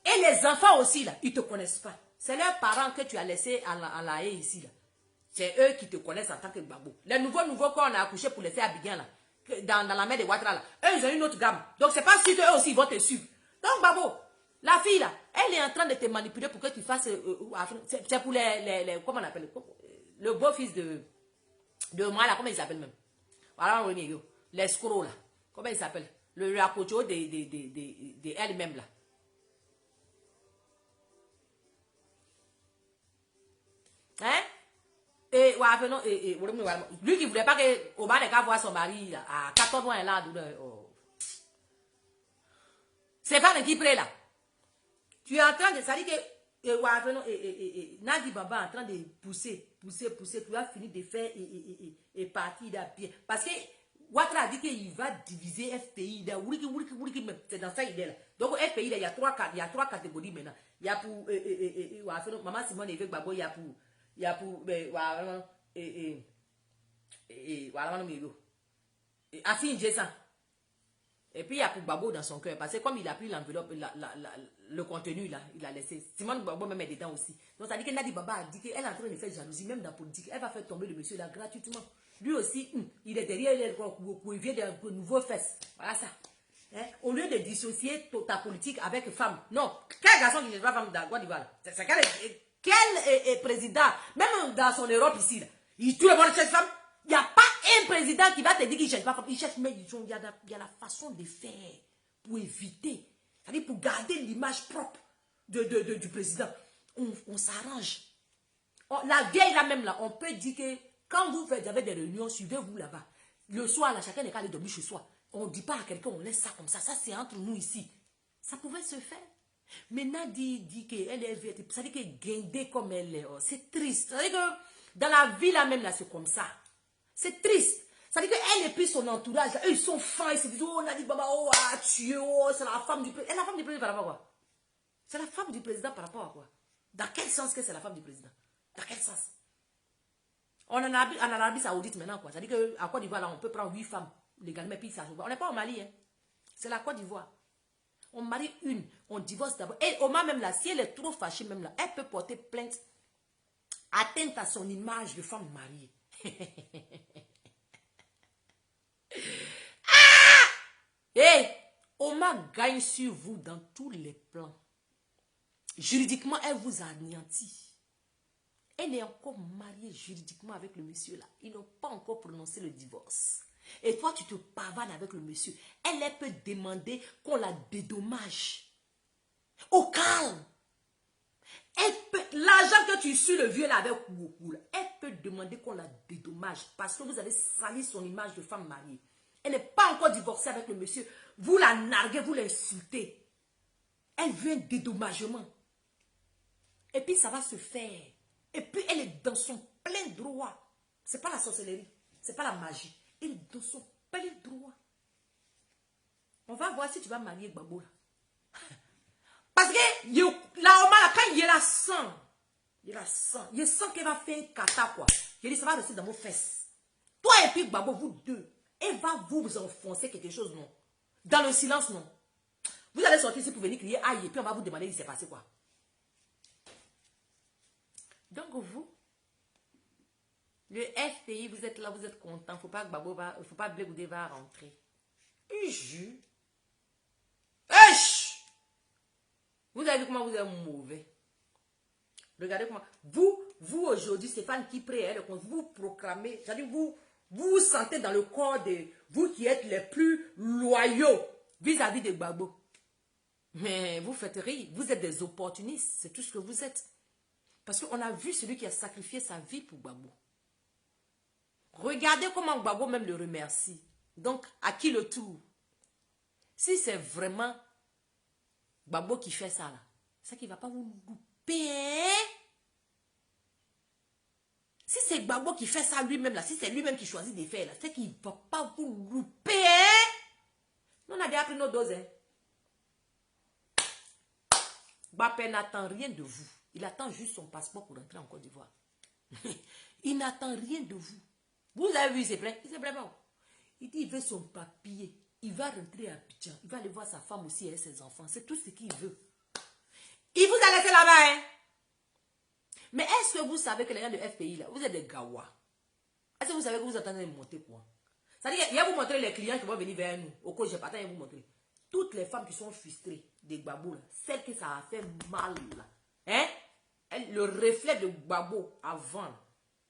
et les enfants aussi, là, ils ne te connaissent pas. C'est leurs parents que tu as laissés à la haie ici, là. C'est eux qui te connaissent en tant que Gbagbo. Les nouveaux qu'on a accouchés pour laisser Abidjan, là, dans la mer de Ouattara, là, eux, ils ont une autre gamme. Donc, c'est pas sûr qu'eux aussi, ils vont te suivre. Donc, Gbagbo, la fille, là, elle est en train de te manipuler pour que tu fasses... c'est pour comment on appelle? Le beau-fils de moi, là, comment il s'appelle même? Voilà, l'escroc, là. Comment il s'appelle? Le racocho de elle-même, là. Hein? Et lui qui ne voulait pas que Omar n'ait qu'à voir son mari là, à 14 mois là. C'est pas qui prête là. Tu es en train de. Ça dit que Nadi Baba est en train de pousser. Tu vas finir de faire et partir d'un pied. Parce que Ouattara a dit qu'il va diviser FPI. C'est dans ça idée là. Donc FPI, là, il y a trois catégories maintenant. Il y a pour Maman Simone Évêque Gbagbo, il y a pour. Il y a pour voilà Afin Jason. Et puis il y a pour Gbagbo dans son cœur parce que comme il a pris l'enveloppe, le contenu là, il a laissé. Simone Gbagbo même est dedans aussi. Donc ça dit que Nadi Baba a dit qu'elle est en train de faire jalousie même dans la politique. Elle va faire tomber le monsieur là gratuitement. Lui aussi, il est derrière il vient de nouveaux fesses. Voilà ça. Hein? Au lieu de dissocier ta politique avec femme. Non, quel garçon qui n'est pas femme dans Côte d'Ivoire? C'est quel président, même dans son Europe ici, là, tout le monde cherche femme. Il n'y a pas un président qui va te dire qu'il ne cherche pas femme. Il cherche, mais il y a la façon de faire pour éviter, c'est-à-dire pour garder l'image propre du président. On s'arrange. La vieille là même là, on peut dire que quand vous avez des réunions, suivez-vous là-bas. Le soir là, chacun n'est qu'à aller dormir chez soi. On ne dit pas à quelqu'un, on laisse ça comme ça. Ça c'est entre nous ici. Ça pouvait se faire. Maintenant, dit qu'elle est verte, ça dit qu'elle est guindée comme elle est. C'est triste. Ça dit que dans la vie là même, là, c'est comme ça. C'est triste. Ça dit qu'elle et puis son entourage, là, eux, ils sont fins, ils se disent, oh, Nadi Baba, oh, ah, tu oh, c'est la femme du président. Et la femme du président par rapport à quoi? C'est la femme du président par rapport à quoi? Dans quel sens que c'est la femme du président? Dans quel sens? On en Arabie Saoudite maintenant, quoi. Ça dit qu'à Côte d'Ivoire, là, on peut prendre 8 femmes légalement, puis ça. On n'est pas au Mali, hein. C'est la Côte d'Ivoire. On marie une, on divorce d'abord. Et Oma même là, si elle est trop fâchée même là, elle peut porter plainte, atteinte à son image de femme mariée. Hey, Oma gagne sur vous dans tous les plans. Juridiquement, elle vous anéantit. Elle est encore mariée juridiquement avec le monsieur là. Ils n'ont pas encore prononcé le divorce. Et toi, tu te pavanes avec le monsieur. Elle peut demander qu'on la dédommage. Au calme. L'argent que tu suis le vieux là avec beaucoup, elle peut demander qu'on la dédommage parce que vous avez sali son image de femme mariée. Elle n'est pas encore divorcée avec le monsieur. Vous la narguez, vous l'insultez. Elle veut un dédommagement. Et puis ça va se faire. Et puis elle est dans son plein droit. Ce n'est pas la sorcellerie. Ce n'est pas la magie. Elle est dans son plein droit. On va voir si tu vas marier Gbagbo là. Parce que là, quand il y a la sang, il sent qu'elle va faire un kata quoi. Il dit ça va rester dans vos fesses. Toi et puis Gbagbo, vous deux, elle va vous enfoncer quelque chose, non? Dans le silence, non? Vous allez sortir ici pour venir crier aïe et puis on va vous demander il s'est passé quoi. Donc vous,
Le FPI, vous êtes là, vous êtes content. Faut pas que Gbagbo va, faut pas que Blé Goudé va rentrer. Puis jus. Vous avez vu comment vous êtes mauvais. Regardez comment. Vous aujourd'hui, Stéphane Kipré, vous proclamez, c'est-à-dire vous vous sentez dans le corps de vous qui êtes les plus loyaux vis-à-vis de Gbagbo. Mais vous faites rire, vous êtes des opportunistes, c'est tout ce que vous êtes. Parce qu'on a vu celui qui a sacrifié sa vie pour Gbagbo. Regardez comment Gbagbo même le remercie. Donc, à qui le tour? Si c'est vraiment Gbagbo qui fait ça là, c'est qu'il ne va pas vous louper. Hein? Si c'est Gbagbo qui fait ça lui-même là, si c'est lui-même qui choisit de faire là, c'est qu'il ne va pas vous louper. Hein? Nous on a déjà pris nos doses. Hein? Mbappé n'attend rien de vous. Il attend juste son passeport pour rentrer en Côte d'Ivoire. Il n'attend rien de vous. Vous avez vu, il se plaît? Il se plaît pas. Il dit il veut son papier. Il va rentrer à Abidjan. Il va aller voir sa femme aussi et ses enfants. C'est tout ce qu'il veut. Il vous a laissé là-bas. Hein? Mais est-ce que vous savez que les gens de FPI, là, vous êtes des gawas? Est-ce que vous savez que vous attendez de monter quoi? C'est-à-dire qu'il va vous montrer les clients qui vont venir vers nous. Au cours, je pas vous montrer. Toutes les femmes qui sont frustrées des Gbagbo, là, celles que ça a fait mal, là, hein? Le reflet de Gbagbo avant,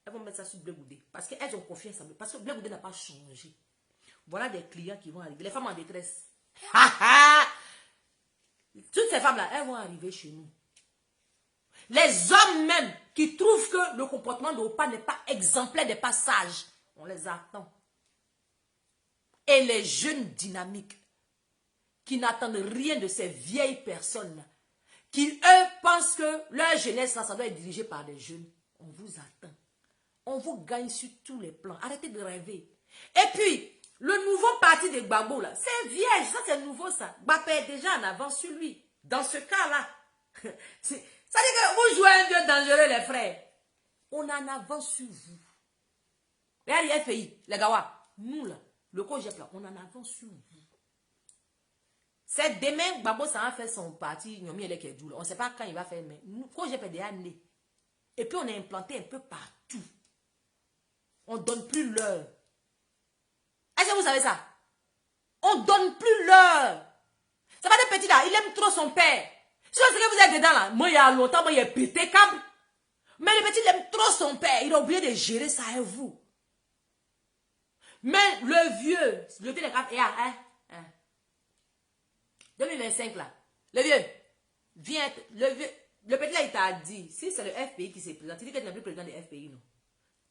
elles vont mettre ça sur Blé Goudé. Parce qu'elles ont confiance en Blé. Parce que Blé Goudé n'a pas changé. Voilà des clients qui vont arriver. Les femmes en détresse. Toutes ces femmes-là, elles vont arriver chez nous. Les hommes même qui trouvent que le comportement de Opa n'est pas exemplaire des passages, on les attend. Et les jeunes dynamiques qui n'attendent rien de ces vieilles personnes-là, qui eux pensent que leur jeunesse, ça doit être dirigé par des jeunes, on vous attend. On vous gagne sur tous les plans. Arrêtez de rêver. Et puis, le nouveau parti de Gbagbo, là, c'est vierge, ça c'est nouveau ça. Mbappé est déjà en avance sur lui. Dans ce cas-là, ça dit que vous jouez un dieu dangereux, les frères. On en avance sur vous. Regardez les FPI, les Gawa, nous là, le COGEP là, on en avance sur vous. C'est demain, Gbagbo, ça va faire son parti, on ne sait pas quand il va faire, mais nous, COGEP est déjà né. Et puis on est implanté un peu partout. On ne donne plus l'heure. Est-ce que vous savez ça? On ne donne plus l'heure. Ça va des petits là, il aime trop son père. Si vous savez que vous êtes dedans là, moi il y a longtemps, moi il a pété câble. Mais le petit il aime trop son père, il a oublié de gérer ça avec vous. Mais le vieux les câbles, 2025 là, le vieux, viens, le petit là il t'a dit, si c'est le FPI qui s'est présenté, il dit que tu n'es plus président de FPI, non?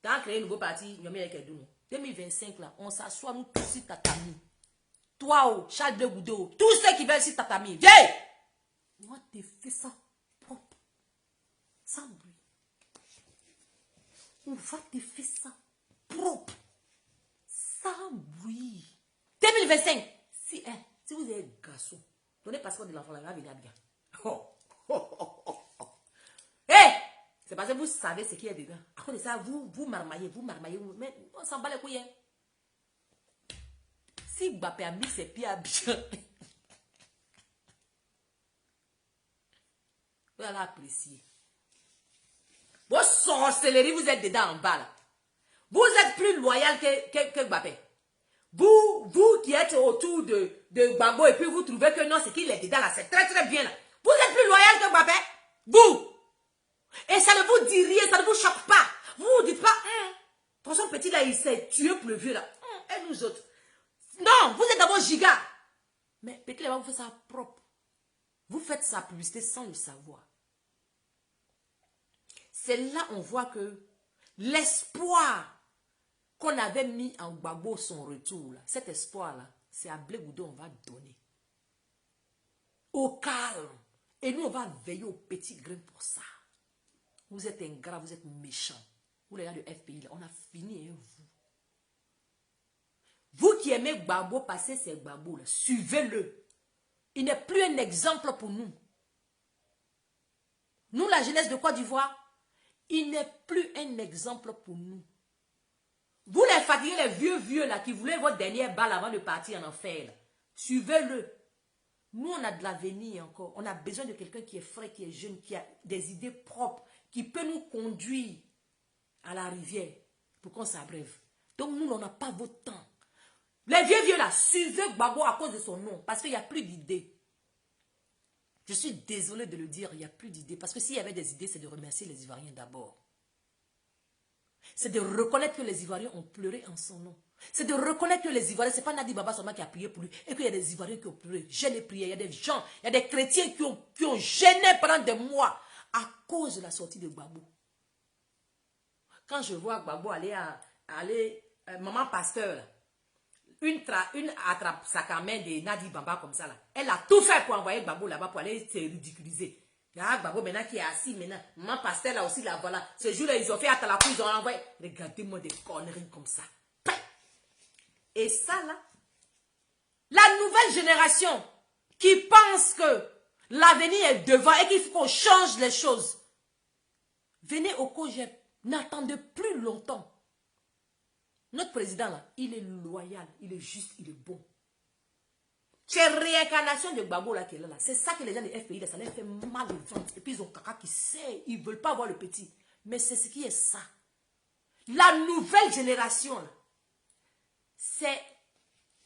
Tu as créé un nouveau parti, 2025 là, on s'assoit nous tous sur tatami. Toi, Charles Blé Goudé, tous ceux qui veulent sur tatami, viens! Moi, t'ai fait ça propre, sans bruit. On va te faire ça propre, sans bruit. 2025, si vous êtes garçon, donnez le passeport de l'enfant là, il va venir bien. Hey! C'est parce que vous savez ce qu'il y a dedans. À cause de ça, vous marmaillez, mais on s'en bat les couilles. Hein. Si Mbappé a mis ses pieds à bien, vous allez apprécier. Vos sorcelleries, vous êtes dedans en bas là. Vous êtes plus loyal que Mbappé. Vous qui êtes autour de Gbagbo et puis vous trouvez que non, c'est qu'il est dedans là, c'est très très bien là. Vous êtes plus loyal que Mbappé. Vous! Et ça ne vous dit rien, ça ne vous choque pas. Vous ne dites pas, pour son petit là, il s'est tué pour le vieux là. Et nous autres. Non, vous êtes d'abord giga. Mais petit là, vous faites ça propre. Vous faites sa publicité sans le savoir. C'est là on voit que l'espoir qu'on avait mis en Gbagbo son retour, là, cet espoir là, c'est à Blé Goudé on va donner. Au calme. Et nous on va veiller au petit grain pour ça. Vous êtes ingrat, vous êtes méchant. Vous les gars de FPI, là, on a fini avec vous. Vous qui aimez Gbagbo, passez ces Gbagbo, là, suivez-le. Il n'est plus un exemple pour nous. Nous, la jeunesse de Côte d'Ivoire, il n'est plus un exemple pour nous. Vous les fatiguez, les vieux là, qui voulaient votre dernière balle avant de partir en enfer. Suivez-le. Nous, on a de l'avenir encore. On a besoin de quelqu'un qui est frais, qui est jeune, qui a des idées propres, qui peut nous conduire à la rivière. pour qu'on s'abrève. Donc nous, on n'a pas votre temps. Les vieux là, suivez Gbagbo à cause de son nom, parce qu'il n'y a plus d'idées. Je suis désolée de le dire, il n'y a plus d'idées. Parce que s'il y avait des idées, c'est de remercier les Ivoiriens d'abord. C'est de reconnaître que les Ivoiriens ont pleuré en son nom. C'est de reconnaître que les Ivoiriens, ce n'est pas Nadi Baba seulement qui a prié pour lui, et qu'il y a des Ivoiriens qui ont pleuré. Je l'ai prié, il y a des gens, il y a des chrétiens qui ont gêné pendant des mois à cause de la sortie de Gbagbo. Quand je vois Gbagbo aller maman pasteur, là, une attrape sa main de Nadi Baba comme ça là. Elle a tout fait pour envoyer Gbagbo là-bas pour aller se ridiculiser. Il y a Gbagbo maintenant qui est assis maintenant. Maman pasteur là aussi là voilà. Ce jour-là ils ont fait à la couille, ils ont envoyé. Regardez-moi des conneries comme ça. Et ça là, la nouvelle génération qui pense que l'avenir est devant et qu'il faut qu'on change les choses. Venez au COJEP, n'attendez plus longtemps. Notre président là, il est loyal, il est juste, il est bon. C'est réincarnation de Gbagbo là qui est là. C'est ça que les gens de FPI là, ça leur fait mal au ventre. Et puis ils ont caca qui sait, ils ne veulent pas voir le petit. Mais c'est ce qui est ça. La nouvelle génération là, c'est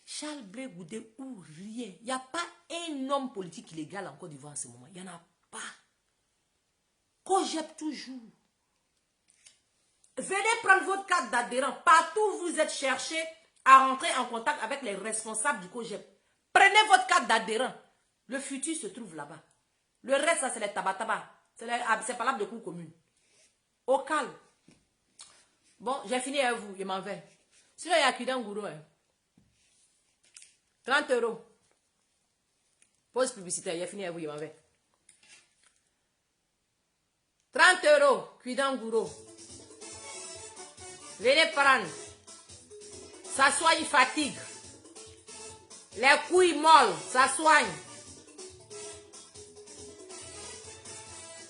Charles Blé Goudé ou rien. Il n'y a pas un homme politique illégal en Côte d'Ivoire en ce moment. Il n'y en a pas. COJEP toujours. Venez prendre votre carte d'adhérent. Partout où vous êtes cherché à rentrer en contact avec les responsables du COJEP. Prenez votre carte d'adhérent. Le futur se trouve là-bas. Le reste, ça c'est les tabac-tabac. C'est pas de cours commune. Au calme. Bon, j'ai fini avec vous. Je m'en vais. Sinon, il y a Kidan Gourou. 30 €. Pause publicitaire. J'ai fini avec vous. Je m'en vais. 30 €. Kidan Gourou. Venez prendre. Ça soigne fatigue. Les couilles molles, ça soigne.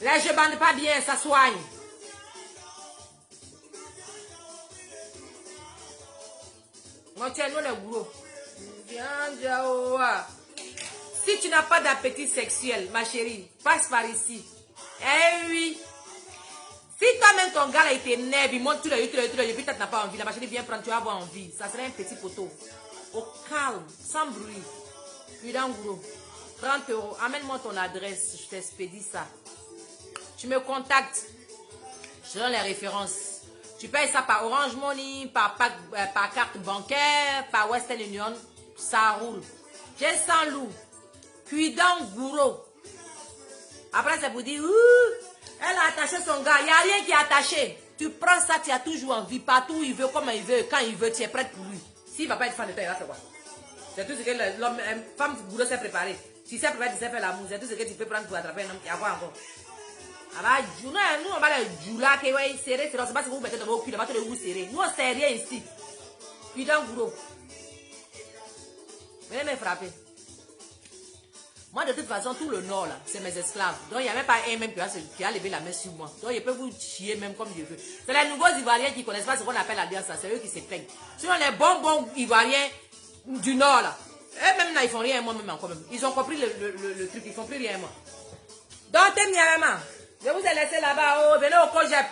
Les je bande pas bien, ça soigne. Moi, tiens, nous, les gros. Si tu n'as pas d'appétit sexuel, ma chérie, passe par ici. Eh oui. Si toi-même ton gars a été nerveux, il monte tout le et puis peut-être tu n'as pas envie. La machine vient prendre, tu vas avoir envie. Ça serait un petit poteau. Au calme, sans bruit. Puis dans gros. 30 €. Amène-moi ton adresse, je t'expédie ça. Tu me contactes. Je te donne les références. Tu payes ça par Orange Money, par carte bancaire, par Western Union. Ça roule. J'ai 100 loups. Puis dans Gouro. Après, ça vous dit, elle a attaché son gars. Il n'y a rien qui est attaché. Tu prends ça, tu as toujours envie. Partout où il veut, comme il veut, quand il veut, tu es prête pour lui. S'il ne va pas être fan de toi, il va faire quoi? C'est tout ce que l'homme, femme Gouro s'est préparé. Si c'est préparé, tu sais faire l'amour. C'est tout ce que tu peux prendre pour attraper un homme. Il y a quoi encore? Nous, on va les jouer qui ouais, serré. C'est pas ce que vous mettez dans vos culs, là-bas, vous serrez. Nous, on ne sait rien ici. Puis dans Gouro. Venez me frapper. Moi, de toute façon, tout le nord, là, c'est mes esclaves. Donc, il n'y a même pas un même qui a levé la main sur moi. Donc, il peut vous chier même comme je veux. C'est les nouveaux Ivoiriens qui ne connaissent pas ce qu'on appelle l'alliance. C'est eux qui se plaignent. Sinon, les bons Ivoiriens du nord, là, eux-mêmes, là, ils font rien, moi-même, encore même. Ils ont compris le truc, ils font plus rien, moi. Donc, t'es maman. Je vous ai laissé là-bas. Oh, venez au COJEP.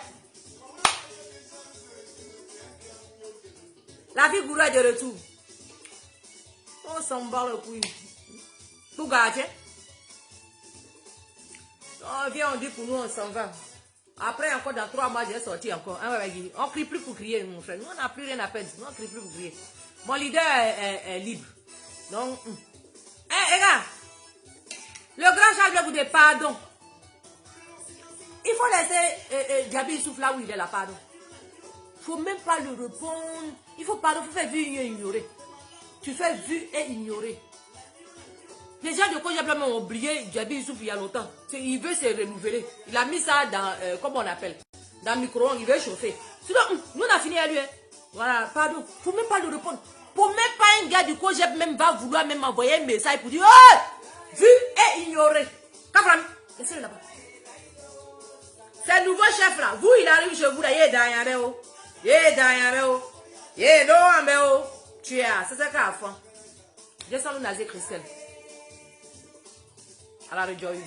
La vie Gourou est de retour. On s'en bat le couille. Tout gâté. On vient, on dit pour nous, on s'en va. Après, encore dans 3 mois, j'ai sorti encore. On ne crie plus pour crier, mon frère. Nous, on n'a plus rien à perdre. Nous, on ne crie plus pour crier. Mon leader est libre. Donc, hé, gars, le grand Charles vous dit pardon. Il faut laisser Djabi souffle là où il est là, pardon. Il ne faut même pas le répondre. Il faut pardon, il faut faire vu et ignorer. Tu fais vu et ignorer. Les gens de COJEP ont oublié Djabi Youssouf il y a longtemps. Il veut se renouveler. Il a mis ça dans, comment on appelle, dans le micro-ondes, il veut chauffer. Sinon, nous on a fini à lui. Hein. Voilà, pardon. Il ne faut même pas le répondre. Pour même pas un gars du COJEP même va vouloir même envoyer un message pour dire oh, vu et ignoré. Kafram, laissez-le là-bas. C'est le nouveau chef là. Vous, il arrive chez vous là. Yé Dayameo. Yé Dayameo. Yé Noameo. Tu es là. C'est ça qu'a fait. Je sens le nazi Christelle. À la rejoigne.